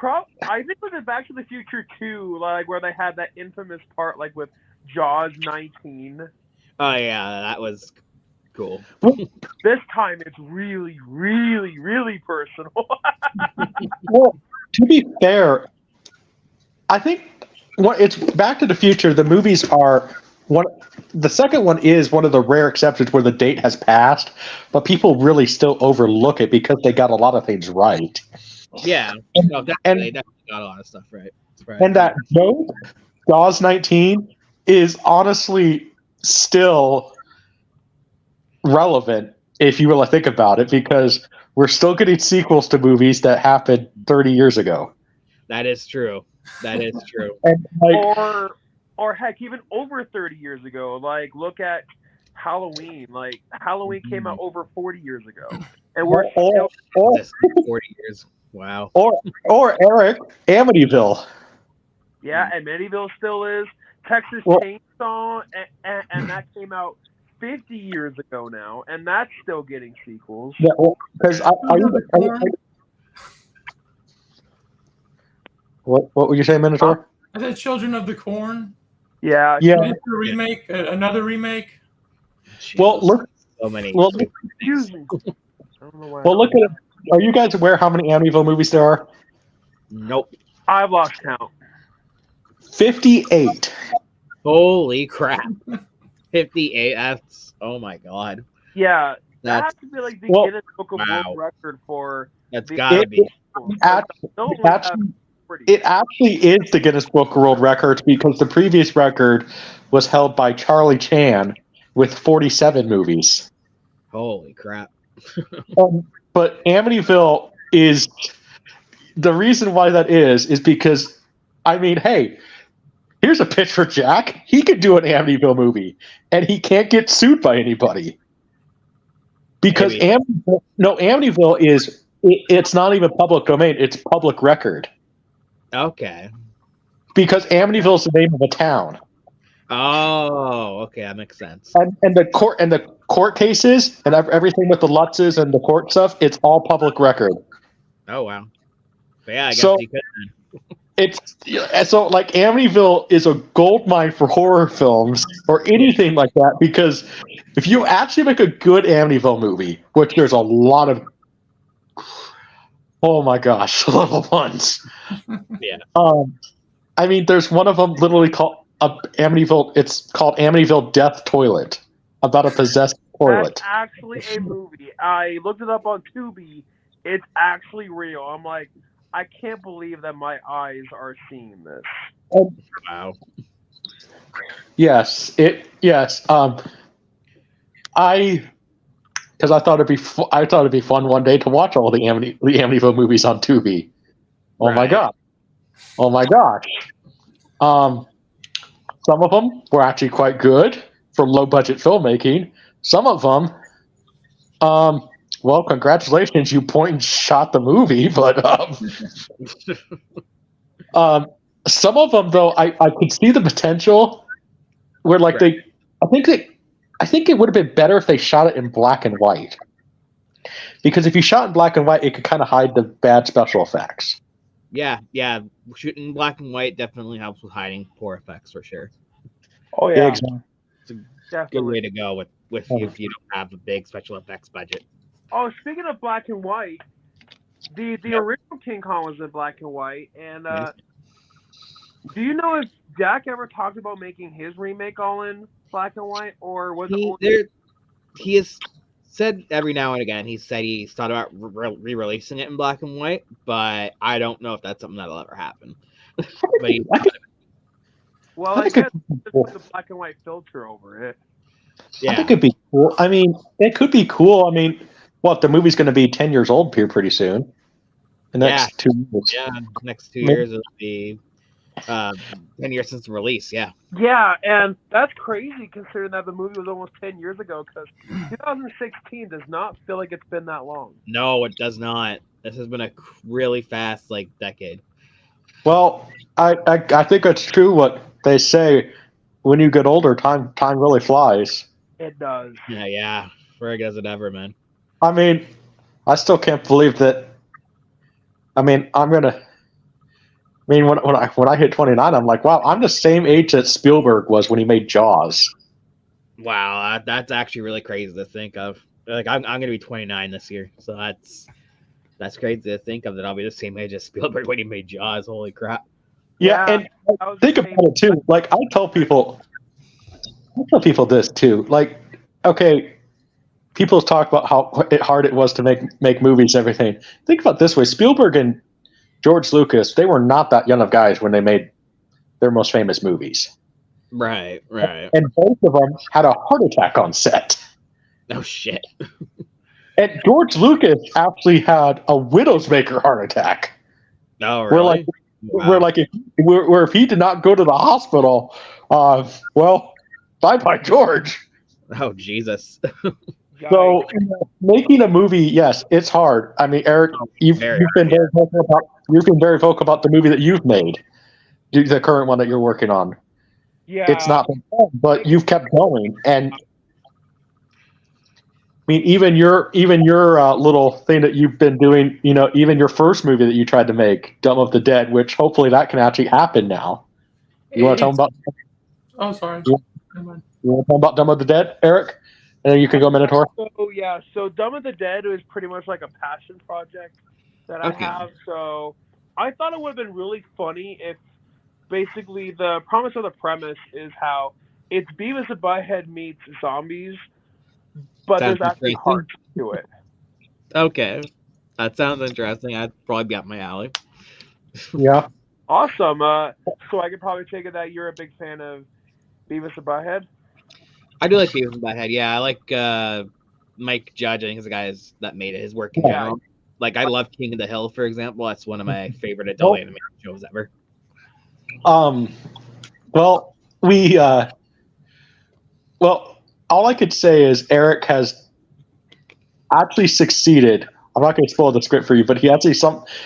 think it was Back to the Future 2, like where they had that infamous part like with Jaws 19. Oh, yeah, that was... cool. This time it's really, really, really personal. Well, to be fair, I think it's Back to the Future. The movies are the second one is one of the rare exceptions where the date has passed, but people really still overlook it because they got a lot of things right. Yeah, no, definitely got a lot of stuff right. And that joke, Jaws 19, is honestly still relevant if you really think about it, because we're still getting sequels to movies that happened 30 years ago. That is true. That is true. And like, Or heck, even over 30 years ago. Like, look at Halloween. Like, Halloween came out over 40 years ago, and we're still. Just 40 years. Wow. or Eric Amityville. Yeah, Amityville still is. Texas Well- Chainsaw, and that came out 50 years ago now, and that's still getting sequels. Yeah, because what would you say, Minotaur? I said Children of the Corn. Yeah. Yeah. Is it a remake, another remake. Well, look. So many. Well, Excuse me. I don't know why. well, look at it. Are you guys aware how many Amityville movies there are? Nope. I've lost count. 58. Holy crap. 58. That's, oh my god. Yeah, that has That's to be like the Well- Guinness Book of Wow. World Record for. that's the- gotta be. It actually is the Guinness Book of World Records because the previous record was held by Charlie Chan with 47 movies. Holy crap. But Amityville is the reason why that is because, I mean, hey, here's a pitch for Jack. He could do an Amityville movie, and he can't get sued by anybody because Maybe. Amityville is it's not even public domain; it's public record Okay. because Amityville is the name of a town. Oh, okay, that makes sense. And the court cases and everything with the Lutzes and the court stuff, it's all public record. Oh wow. But yeah, I guess So- you could. So like Amityville is a gold mine for horror films or anything like that because if you actually make a good Amityville movie, which there's a lot of, oh my gosh, little ones. Yeah. I mean, there's one of them literally called Amityville. It's called Amityville Death Toilet, about a possessed toilet. That's actually a movie. I looked it up on Tubi. It's actually real. I'm like, I can't believe that my eyes are seeing this. Wow. Yes, yes. Because I thought it'd be fun one day to watch all the Amityville movies on Tubi. Oh my Right. god! Oh my gosh! Some of them were actually quite good from low budget filmmaking. Some of them, well, congratulations, you point and shot the movie, but some of them though, I could see the potential where like Right. I think it would have been better if they shot it in black and white. Because if you shot in black and white, it could kind of hide the bad special effects. Yeah. Shooting black and white definitely helps with hiding poor effects for sure. Oh yeah, Exactly. Good definitely. way to go with you if you don't have a big special effects budget. Oh, speaking of black and white, the original King Kong was in black and white, and do you know if Jack ever talked about making his remake all in black and white, or was it only? He has said every now and again he's thought about re-releasing it in black and white, but I don't know if that's something that'll ever happen. But he, Well, I I think guess it'd just be cool. put the black and white filter over it. I yeah, think it'd be cool. I mean, it could be cool. I mean, the movie's going to be 10 years old here pretty soon. The next 2 years. yeah. Next 2 years it'll be 10 years since the release. Yeah, Yeah, and that's crazy considering that the movie was almost 10 years ago. Because 2016 does not feel like it's been that long. no, it does not. This has been a really fast decade. Well, I think it's true what they say. When you get older, time really flies. It does. Yeah. Where does it ever, man? I mean, I still can't believe that. I mean, when I hit 29, I'm like, wow, I'm the same age that Spielberg was when he made Jaws. Wow, that's actually really crazy to think of. Like I'm gonna be 29 this year, so that's crazy to think of that I'll be the same age as Spielberg when he made Jaws. Holy crap! Yeah, Yeah, and that was think the about it too. Like I tell people this too. Like, okay, people talk about how hard it was to make movies and everything. Think about it this way: Spielberg and George Lucas, they were not that young of guys when they made their most famous movies, Right. and both of them had a heart attack on set. Oh shit. And George Lucas actually had a widowmaker heart attack. No, Where really? like Wow. Where like if he did not go to the hospital, well, bye George. Oh Jesus. So making a movie, yes, it's hard. I mean, Eric, you've been very vocal about the movie that you've made, the current one that you're working on. Yeah. It's not been fun, but you've kept going, and I mean, even your little thing that you've been doing, even your first movie that you tried to make, Dumb of the Dead, which hopefully that can actually happen now. You want to tell them about? Oh, sorry. You want to tell them about Dumb of the Dead, Eric? And then you can go Minotaur. So Dumb of the Dead is pretty much like a passion project that I have. So I thought it would have been really funny if basically the promise of the premise is how it's Beavis and Butthead meets zombies, but there's actually heart to it. Okay. That sounds interesting. I'd probably be up my alley. Yeah. Awesome. So I could probably take it that you're a big fan of Beavis and Butthead? I do like Beavis and Butthead. Yeah, I like Mike Judge. I think is the guy that made it. His work in general. Like I love King of the Hill, for example. That's one of my favorite adult animated shows ever. Well, all I could say is Eric has actually succeeded. I'm not going to spoil the script for you, but he actually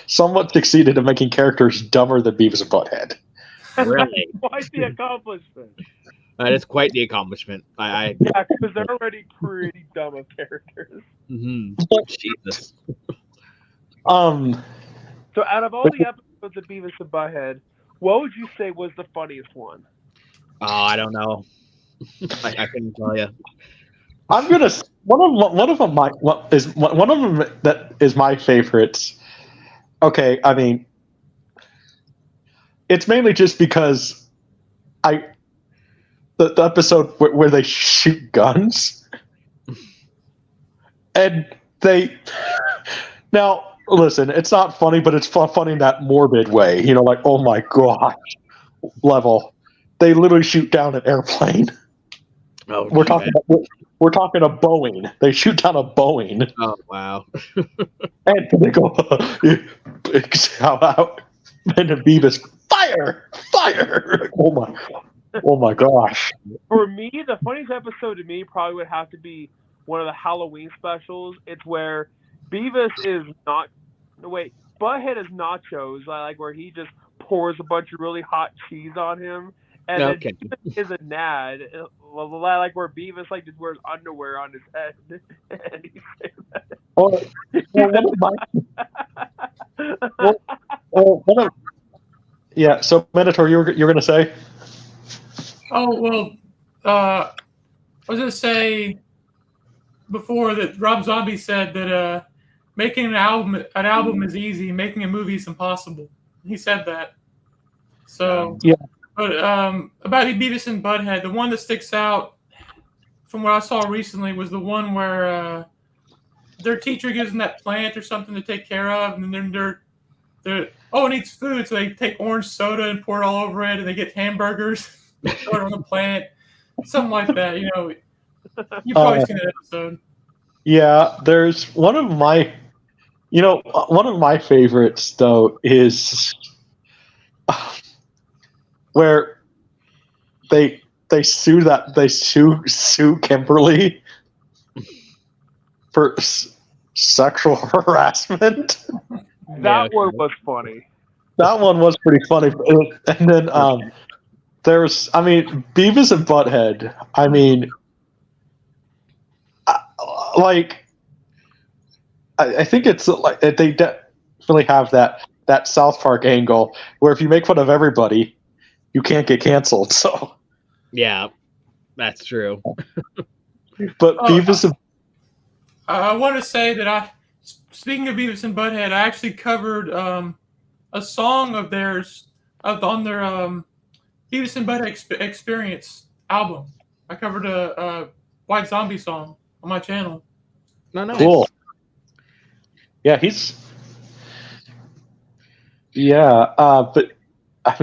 somewhat succeeded in making characters dumber than Beavis and Butthead. Really? Quite the accomplishment. That is quite the accomplishment. Yeah, because they're already pretty dumb of characters. Mm-hmm. Jesus. So out of all the episodes of Beavis and Butthead, what would you say was the funniest one? Oh, I don't know. I couldn't tell you. I'm gonna one of them that is my favorites. Okay, I mean, it's mainly just because the episode where they shoot guns, and they now listen. It's not funny, but it's funny in that morbid way. Like oh my gosh level. They literally shoot down an airplane. Oh, we're talking a Boeing. They shoot down a Boeing. Oh wow! And they go, how out? And the Beavis, fire! Oh my gosh! For me, the funniest episode to me probably would have to be one of the Halloween specials. It's where Beavis is Butthead is nachos, like where he just pours a bunch of really hot cheese on him. And then Beavis is a nad, like where Beavis just wears underwear on his head. And he So Minotaur, you're going to say? Oh well, I was going to say before that Rob Zombie said that making an album is easy, making a movie is impossible. He said that. So yeah. But about Beavis and Butthead, the one that sticks out from what I saw recently was the one where their teacher gives them that plant or something to take care of, and then they're it needs food, so they take orange soda and pour it all over it, and they get hamburgers, throw it on the plant, something like that. You've probably seen that episode. Yeah, there's one of my favorites though is. Where they sue Kimberly for sexual harassment. That one was funny. That one was pretty funny. And then there's Beavis and Butthead. I think it's like they definitely have that South Park angle where if you make fun of everybody, you can't get canceled. So yeah, that's true. But Beavis and I want to say that speaking of Beavis and Butthead, I actually covered a song of theirs on their Beavis and Butthead Experience album. I covered a White Zombie song on my channel. No. Cool. Yeah, but have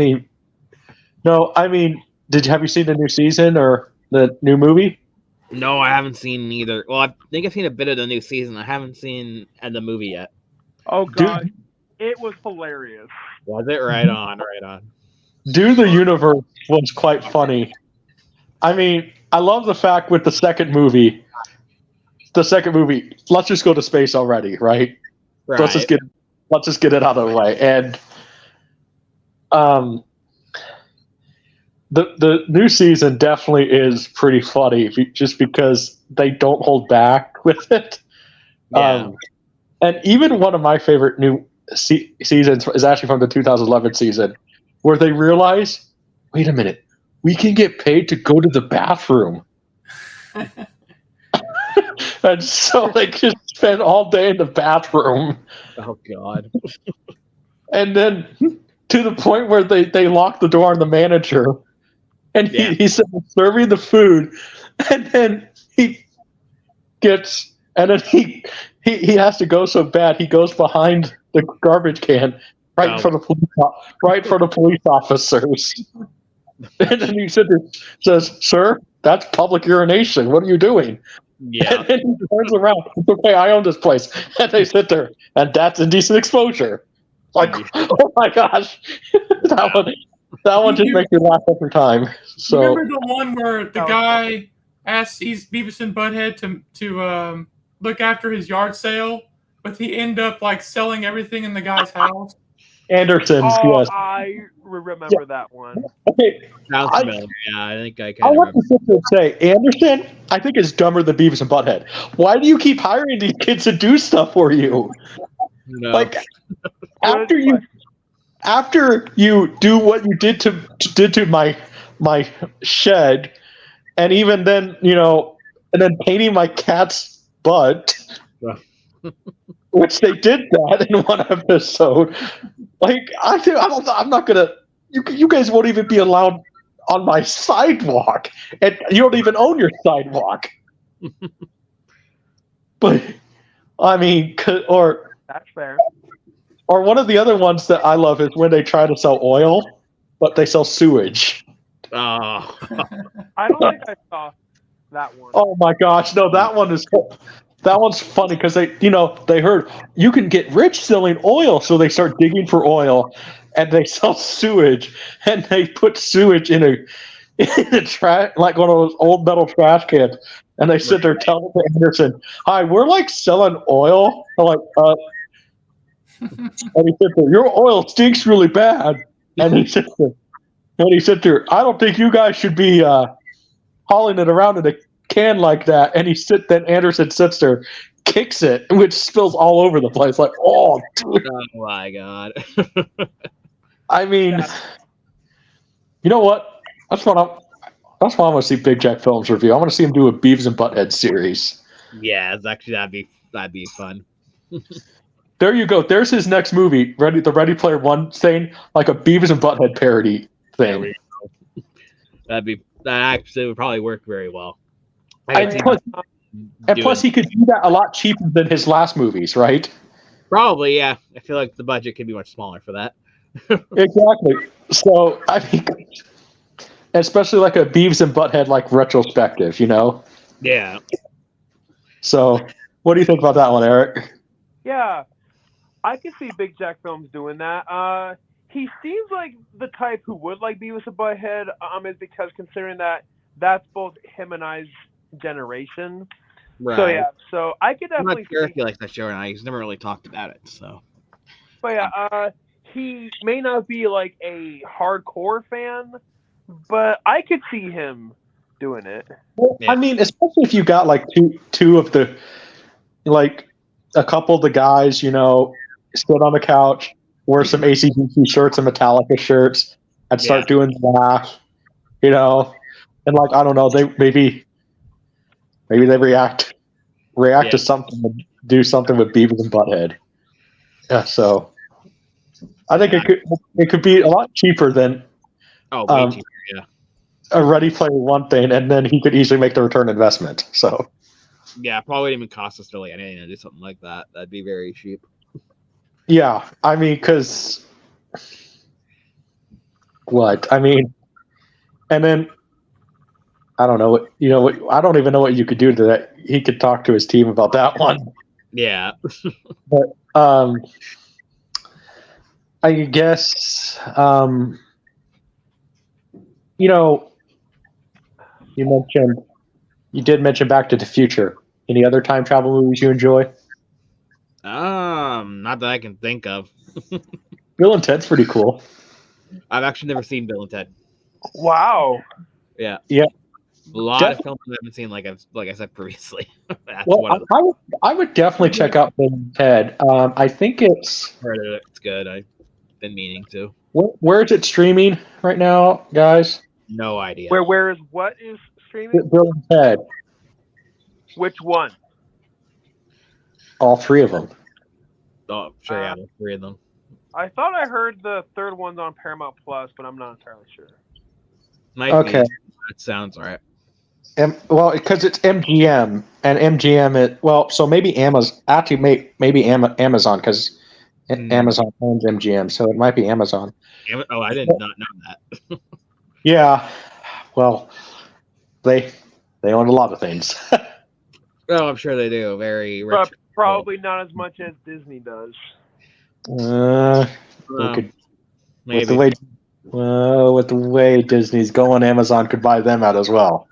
you seen the new season or the new movie? No, I haven't seen neither. Well, I think I've seen a bit of the new season. I haven't seen the movie yet. Oh God, It was hilarious. Was it? Right on, right on. Do the Universe was quite funny. I mean, I love the fact with the second movie, let's just go to space already, right? Right. Let's just get it out of the way. And the new season definitely is pretty funny just because they don't hold back with it. Yeah. And even one of my favorite new seasons is actually from the 2011 season, where they realize, wait a minute, we can get paid to go to the bathroom. And so they just spend all day in the bathroom. Oh God. And then to the point where they lock the door on the manager, and he's serving the food, and then he has to go so bad he goes behind the garbage can right in front of police officers. And then he says, "Sir, that's public urination. What are you doing?" Yeah. And then he turns around. It's okay, I own this place. And they sit there, and that's indecent exposure. Like, oh my gosh, that one just makes me laugh every time. So remember the one where the guy asks Beavis and Butthead to look after his yard sale, but he end up like selling everything in the guy's house. Anderson's, yes. I remember that one. Okay, Sounds familiar. Yeah, I think I I can want remember. to sit there and say, Anderson, I think is dumber than Beavis and Butthead. Why do you keep hiring these kids to do stuff for you? No. Like, after you do what you did to my shed, and even then, and then painting my cat's butt, which they did that in one episode. Like, I'm not gonna. You guys won't even be allowed on my sidewalk, and you don't even own your sidewalk. But I mean, That's fair. Or one of the other ones that I love is when they try to sell oil, but they sell sewage. Oh. I don't think I saw that one. Oh my gosh, no, that one's funny because they heard you can get rich selling oil, so they start digging for oil, and they sell sewage, and they put sewage in a trash, like one of those old metal trash cans, and they sit there telling Anderson, "Hi, we're like selling oil." I'm like, and he said, "Your oil stinks really bad." And he said, "I don't think you guys should be hauling it around in a can like that." And then Anderson sits there, kicks it, which spills all over the place. Like, oh, dude. Oh my God. I mean, you know what? That's why I want to see Big Jack Films review. I want to see him do a Beavis and Butthead series. Yeah, that'd be fun. There you go. There's his next movie, the Ready Player One thing, like a Beavis and Butthead parody thing. That actually would probably work very well. And plus, he could do that a lot cheaper than his last movies, right? Probably, yeah. I feel like the budget could be much smaller for that. Exactly. So, I mean, especially like a Beavis and Butthead like retrospective, Yeah. So, what do you think about that one, Eric? Yeah, I could see Big Jack Films doing that. He seems like the type who would like Beavis and Butthead. Is because considering that that's both him and I's generation. Right. So yeah, so I could I'm not definitely. sure if he likes that show or not. He's never really talked about it, so. But yeah, he may not be like a hardcore fan, but I could see him doing it. Well, Yeah. I mean, especially if you got like two of the, like a couple of the guys, sit on the couch, wear some AC/DC shirts and Metallica shirts, and start doing the laugh, and like I don't know, they maybe they react to something and do something with Beavis and Butthead. Yeah, so I think it could be a lot cheaper than Way cheaper, yeah. a Ready Player One thing, and then he could easily make the return investment. So Yeah, probably wouldn't even cost us really anything to do something like that. That'd be very cheap. yeah, I mean, because and then I don't know what I don't even know what you could do to that. He could talk to his team about that one. Yeah. But I guess you know, you did mention Back to the Future. Any other time travel movies you enjoy? Not that I can think of. Bill and Ted's pretty cool. I've actually never seen Bill and Ted. Wow. Yeah. Yeah. A lot of films I haven't seen, like I said previously. That's Well, one of them. I would definitely check out Bill and Ted. I think it's Heard of it. It's good. I've been meaning to. where is it streaming right now, guys? No idea. Where is what is streaming? Bill and Ted, Which one? all three of them. Oh, sure, yeah, there's 3 of them. I thought I heard the third one's on Paramount Plus, but I'm not entirely sure. Might Okay. be. That sounds right. Well, because it's MGM and MGM. So maybe Amazon. Actually, maybe Amazon because Amazon owns MGM, so it might be Amazon. Oh, I did not know that. Yeah. Well, they own a lot of things. Oh, I'm sure they do. Very rich. But probably not as much as Disney does. With Maybe. the way Disney's going, Amazon could buy them out as well.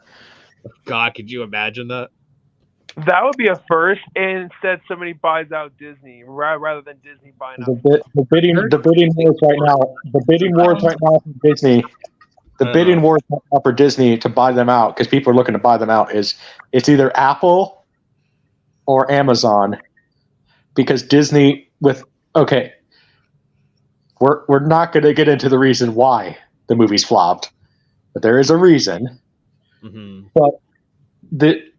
God, could you imagine that? That would be a first. And instead, somebody buys out Disney rather than Disney buying out. The bidding wars right now. The bidding wars right now for Disney. The bidding wars right now for Disney to buy them out because people are looking to buy them out it's either Apple or Amazon because Disney we're not going to get into the reason why the movie's flopped, but there is a reason. Mm-hmm. But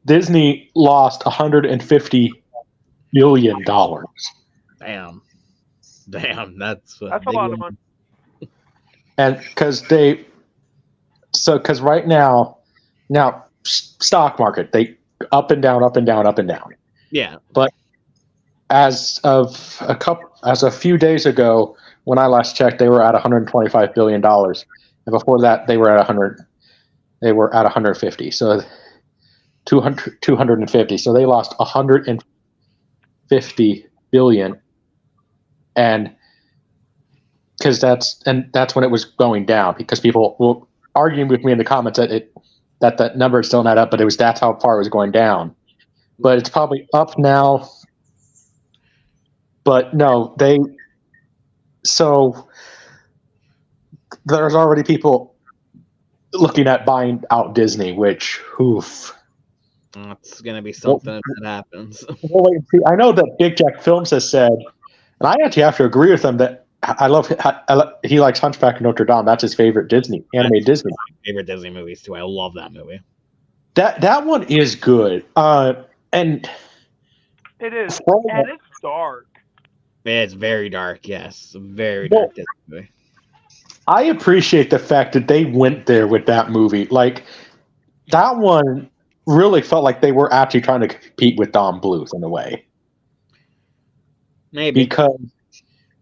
Disney lost $150 billion. Damn, that's That's a lot of money. And because right now stock market, they up and down, up and down, up and down. Yeah. But as of a few days ago, when I last checked, they were at $125 billion, and before that, they were at 100. They were at 150. So 250. So they lost 150 billion, and that's when it was going down because people were arguing with me in the comments that number still not up, but that's how far it was going down. But it's probably up now. But no, so there's already people looking at buying out Disney, which, oof. It's going to be something if that happens. We'll wait and see. I know that Big Jack Films has said, and I actually have to agree with him that he likes Hunchback of Notre Dame. That's his favorite animated Disney. My favorite Disney movies too. I love that movie. That one is good. And it is, and it's dark. It's very dark. Yes, very dark Disney movie. I appreciate the fact that they went there with that movie. Like that one really felt like they were actually trying to compete with Don Bluth in a way. Maybe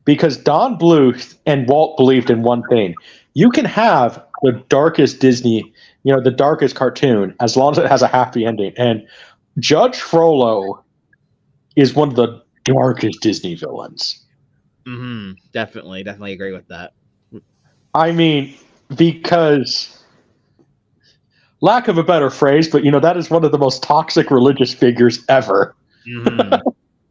because Don Bluth and Walt believed in one thing: you can have the darkest Disney, the darkest cartoon, as long as it has a happy ending. And Judge Frollo is one of the darkest Disney villains. Mm-hmm. Definitely agree with that. I mean, because lack of a better phrase, but that is one of the most toxic religious figures ever. Mm-hmm.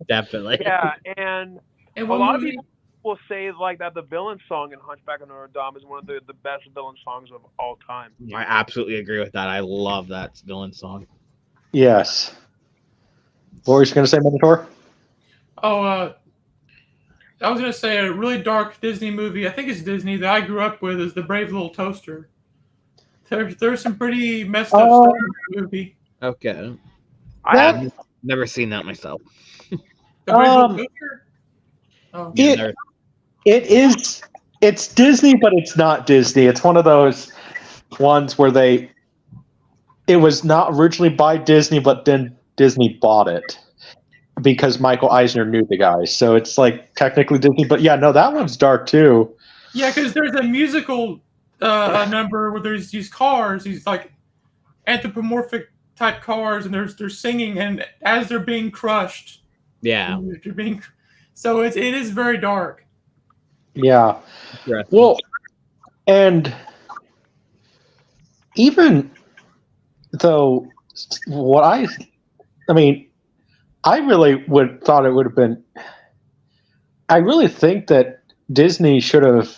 Definitely. Yeah, and a lot of people will say like that the villain song in Hunchback of Notre Dame is one of the best villain songs of all time. I absolutely agree with that. I love that villain song. Yes. What were you going to say, Minotaur? Oh, I was going to say a really dark Disney movie. I think it's Disney that I grew up with is The Brave Little Toaster. There's some pretty messed up stuff in the movie. Okay. I've never seen that myself. The Brave Little Toaster? Oh. It's Disney, but it's not Disney. It's one of those ones where it was not originally by Disney, but then Disney bought it because Michael Eisner knew the guys. So it's like technically Disney, but yeah, no, that one's dark too. Yeah, because there's a musical number where there's these cars, these like anthropomorphic type cars, and they're singing, and as they're being crushed. Yeah. So it is very dark. Yeah. Interesting. Well, and even though I mean, I really would thought it would have been. I really think that Disney should have,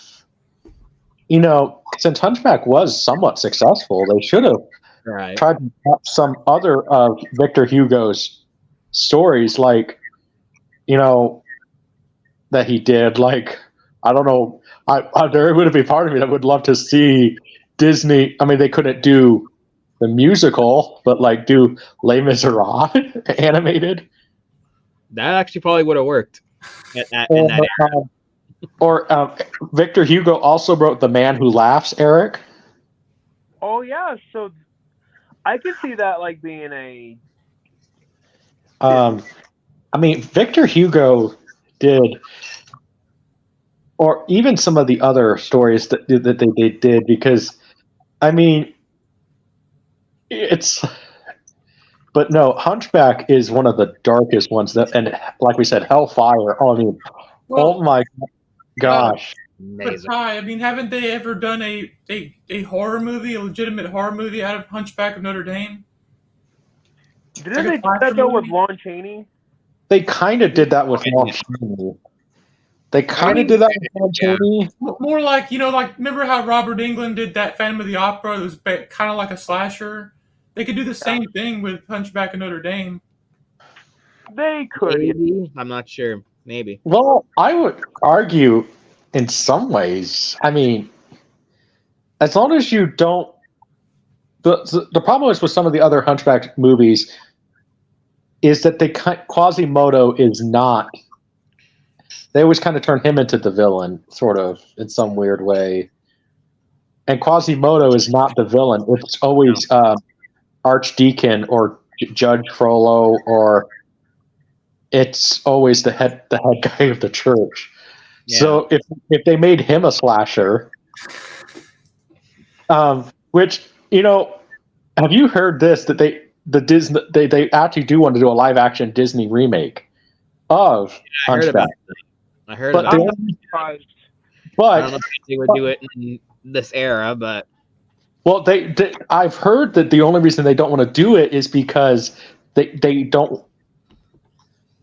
since Hunchback was somewhat successful, they should have Right. tried to tap some other of Victor Hugo's stories, like, that he did. Like, I don't know, there would be part of me that would love to see Disney. I mean, they couldn't do the musical, but like do Les Miserables animated, That actually probably would have worked in or that era. Victor Hugo also wrote The Man Who Laughs. Eric. Oh yeah, so I could see that like being a I mean, Victor Hugo did, or even some of the other stories that they did, because I mean, it's. But no, Hunchback is one of the darkest ones. And like we said, Hellfire. Oh, I mean, Well, oh my gosh. but Amazing. Ty, I mean, haven't they ever done a horror movie, a legitimate horror movie out of Hunchback of Notre Dame? didn't Like a they do slasher that though with movie? Lon Chaney? They kind of did that with Lon Chaney. They kind of did that with Lon Yeah. Chaney. More like, like remember how Robert Englund did that Phantom of the Opera? It was kind of like a slasher. They could do the same thing with Hunchback of Notre Dame. They could. Maybe. I'm not sure. Maybe. Well, I would argue in some ways, I mean, as long as you don't. The problem is with some of the other Hunchback movies is that Quasimodo is not. They always kind of turn him into the villain, sort of, in some weird way. And Quasimodo is not the villain. It's always Archdeacon or Judge Frollo, or it's always the head guy of the church. Yeah. So if they made him a slasher, which have you heard this, that they actually do want to do a live action Disney remake of I heard about Hunchback? that. I heard But about they that. only- Surprised. I don't know but if they would do it in this era, but well, I've heard that the only reason they don't want to do it is because they don't,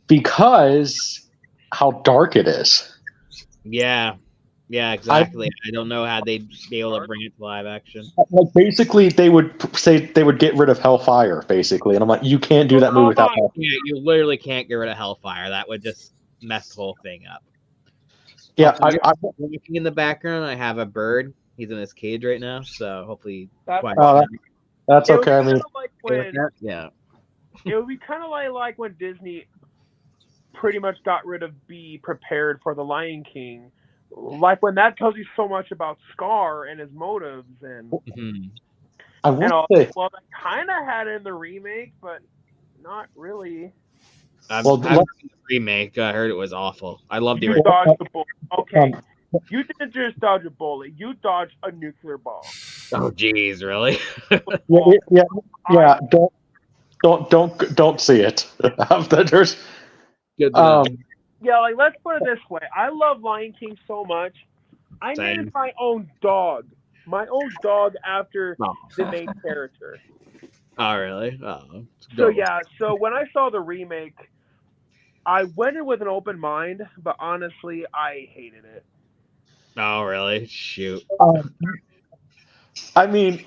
because how dark it is. yeah, exactly. I don't know how they'd be able to bring it to live action. Like, basically, they would say they would get rid of Hellfire, basically, and I'm like, you can't do that movie without Hellfire. Yeah, you literally can't get rid of Hellfire. That would just mess the whole thing up. Yeah, Looking in the background, I have a bird. He's in his cage right now, so hopefully. That's quiet. that's It would okay. I be mean, kinda like when Yeah. it would be kind of like when Disney pretty much got rid of Be Prepared for the Lion King. Like when that tells you so much about Scar and his motives and Mhm. I and all. will say, Well, that kind of had it in the remake, but not really. I've Well, seen the remake. I heard it was awful. I love the You original. dodged the bullet. Okay, you didn't just dodge a bullet. You dodged a nuclear bomb. Oh, geez, really? yeah. Don't see it. There's, Good to know. Yeah, like let's put it this way. I love Lion King so much. I Same. named my own dog after Oh. the main character. Oh, really? Oh. So yeah, so when I saw the remake, I went in with an open mind, but honestly, I hated it. Oh, really? Shoot. I mean,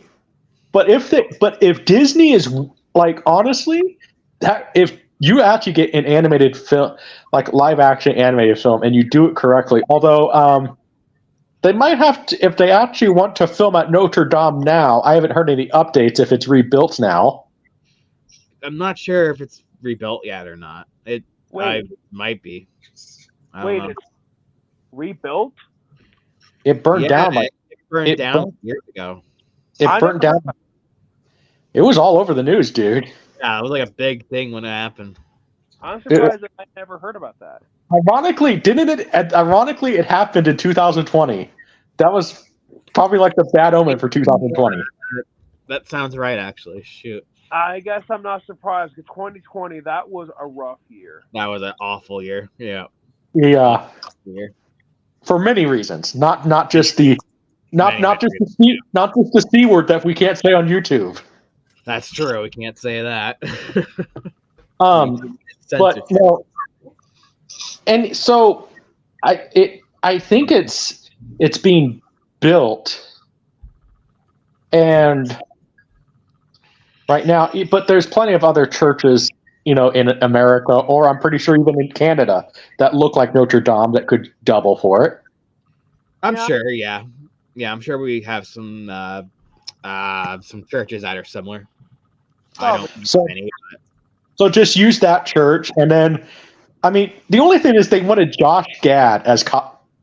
but if Disney is, like, honestly, that if you actually get an animated film, like live action animated film, and you do it correctly, although they might have to, if they actually want to film at Notre Dame now. I haven't heard any updates if it's rebuilt now. I'm not sure if it's rebuilt yet or not. It might be. I don't know. It's rebuilt? It burned down. Like, it burned down burned- years ago. it burnt down. It was all over the news, dude. Yeah, it was like a big thing when it happened. I'm surprised that I never heard about that. Ironically, it happened in 2020. That was probably like the bad omen for 2020. That sounds right, actually. Shoot. I guess I'm not surprised because 2020, that was a rough year. That was an awful year. Yeah. Yeah. Year. for many reasons. Not just the Many not just the C word that we can't say on YouTube. That's true. We can't say that. But Censored. no, and so I think it's being built, and right now, but there's plenty of other churches, in America, or I'm pretty sure even in Canada, that look like Notre Dame that could double for it. I'm sure, yeah. I'm sure we have some churches that are similar. I don't know any. So just use that church, and then, I mean, the only thing is they wanted Josh Gad as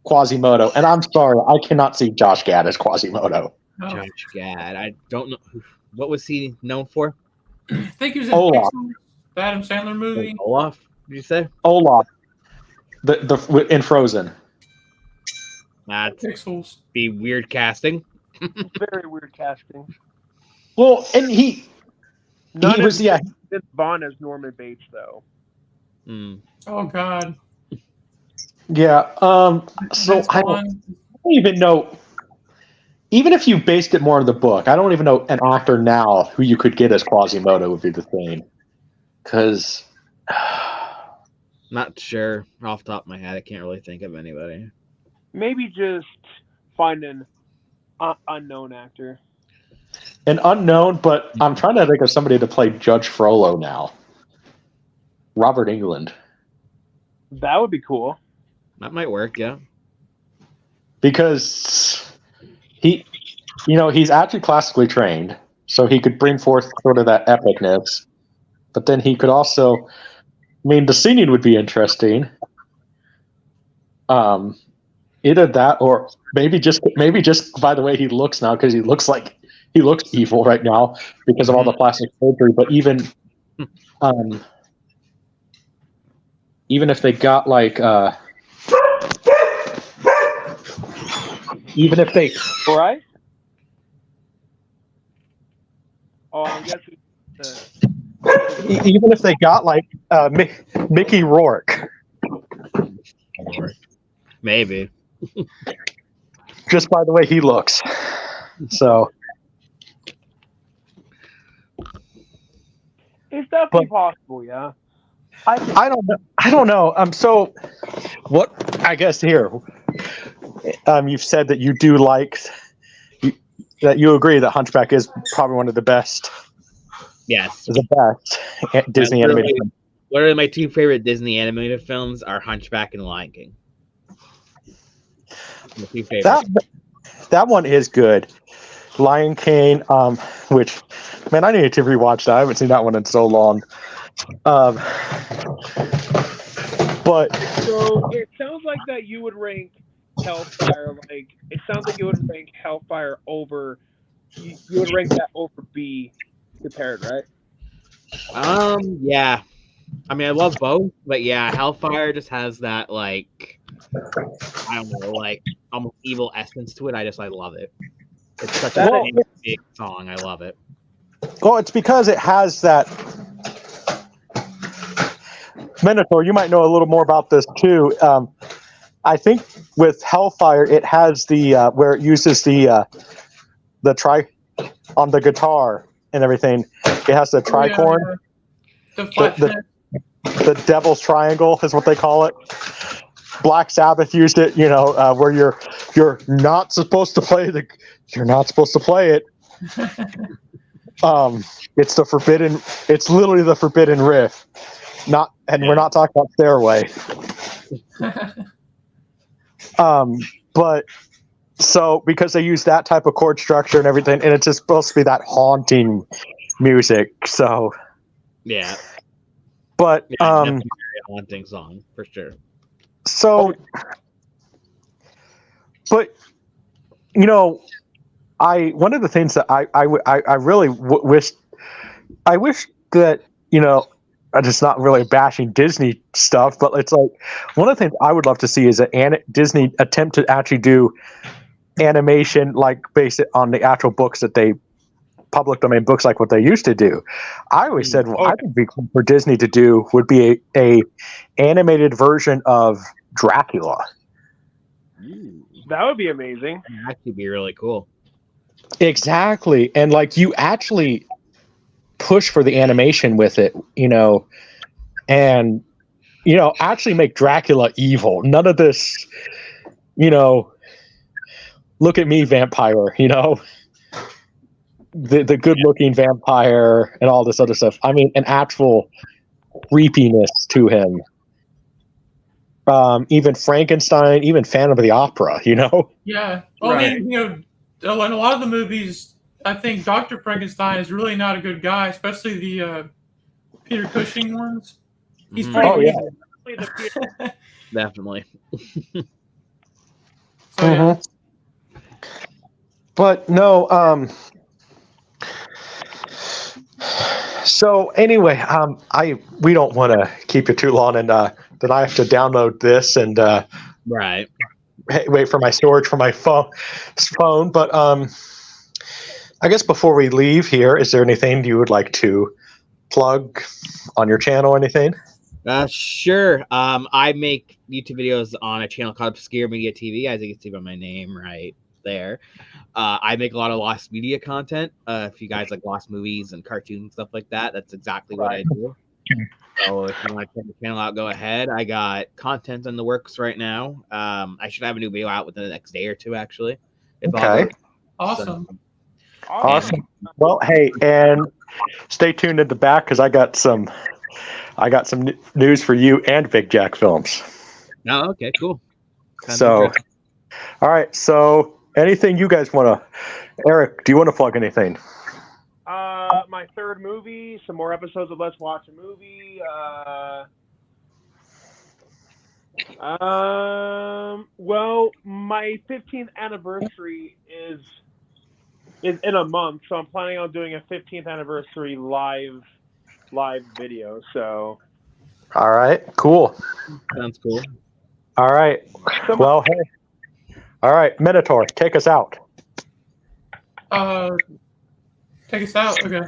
Quasimodo, and I'm sorry, I cannot see Josh Gad as Quasimodo. Oh. Josh Gad. I don't know. What was he known for? I think he was in Olaf. Pixels, the Adam Sandler movie. Olaf, did you say? Olaf, the in Frozen. That's Pixels. be weird casting. Very weird casting. Well, and he was Vince Vaughn as Norman Bates, though. Oh God. Yeah. So I don't even know. Even if you based it more on the book, I don't even know an actor now who you could get as Quasimodo would be the thing. Because Not sure off the top of my head. I can't really think of anybody. Maybe just find an unknown actor. an unknown, but I'm trying to think of somebody to play Judge Frollo now. Robert Englund. That would be cool. That might work, yeah. Because he's actually classically trained, so he could bring forth sort of that epicness. But then he could also, I mean, the singing would be interesting. Either that, or maybe just by the way he looks now, because he looks evil right now because of all the plastic surgery. But even if they got like, even if they, All right. Oh, I'm guessing. even if they got like Mickey Rourke, Maybe. just by the way he looks. So It's definitely possible, yeah. I don't know. So what? I guess here, you've said that you do like that. You agree that Hunchback is probably one of the best. Yes. The best Disney animated film. Literally, my two favorite Disney animated films are Hunchback and Lion King. My two favorites. That one is good. Lion King, which, man, I need to rewatch that. I haven't seen that one in so long. But So it sounds like that you would rank Hellfire it sounds like you would rank Hellfire over. You would rank that over B compared, right? Yeah. I mean, I love both, but yeah, Hellfire just has that I don't know, almost evil essence to it. I love it. It's such a big song. I love it. Well, it's because it has that. Minotaur, you might know a little more about this too. I think with Hellfire, it has the where it uses the tri on the guitar and everything. It has the tricorn. The Devil's Triangle is what they call it. Black Sabbath used it, where you're not supposed to play it. It's literally the forbidden riff. We're not talking about Stairway. But so because they use that type of chord structure and everything, and it's just supposed to be that haunting music. So yeah. But definitely a haunting song for sure. So, but one of the things that I really wish that I'm just not really bashing Disney stuff, but it's like one of the things I would love to see is a Disney attempt to actually do animation based on the actual books that they public domain books like what they used to do. I always said I think be cool for Disney to do would be a animated version of Dracula. That would be amazing. That could be really cool. Exactly. And like you actually push for the animation with it, and actually make Dracula evil. None of this, look at me, vampire, the good looking vampire and all this other stuff. I mean, an actual creepiness to him. Even Frankenstein, even Phantom of the Opera, Yeah. Well, Right. I mean, in a lot of the movies, I think Dr. Frankenstein is really not a good guy, especially the Peter Cushing ones. He's Mhm. pretty Oh, yeah. evil. Definitely. So, yeah. Mhm. But no, so anyway, we don't want to keep you too long, and then I have to download this and Right. wait for my storage for my phone. But I guess before we leave here, is there anything you would like to plug on your channel or anything? Sure. I make YouTube videos on a channel called Obscure Media TV, as you can see by my name right there. I make a lot of lost media content. If you guys like lost movies and cartoons and stuff like that, that's exactly what I do. So if you want to check the channel out, go ahead. I got content in the works right now. I should have a new video out within the next day or two, actually. If all Okay. goes- Awesome. Awesome. Well, hey, and stay tuned in the back because I got some news for you and Big Jack Films. Oh, okay, cool. Sounds So, interesting. all right. So, anything you guys want to? Eric, do you want to plug anything? My third movie, some more episodes of Let's Watch a Movie. Well, my 15th anniversary is in a month, so I'm planning on doing a 15th anniversary live video. So, All right. Cool. Sounds cool. All right. Well, hey. All right, Minotaur, take us out. Take us out. Okay.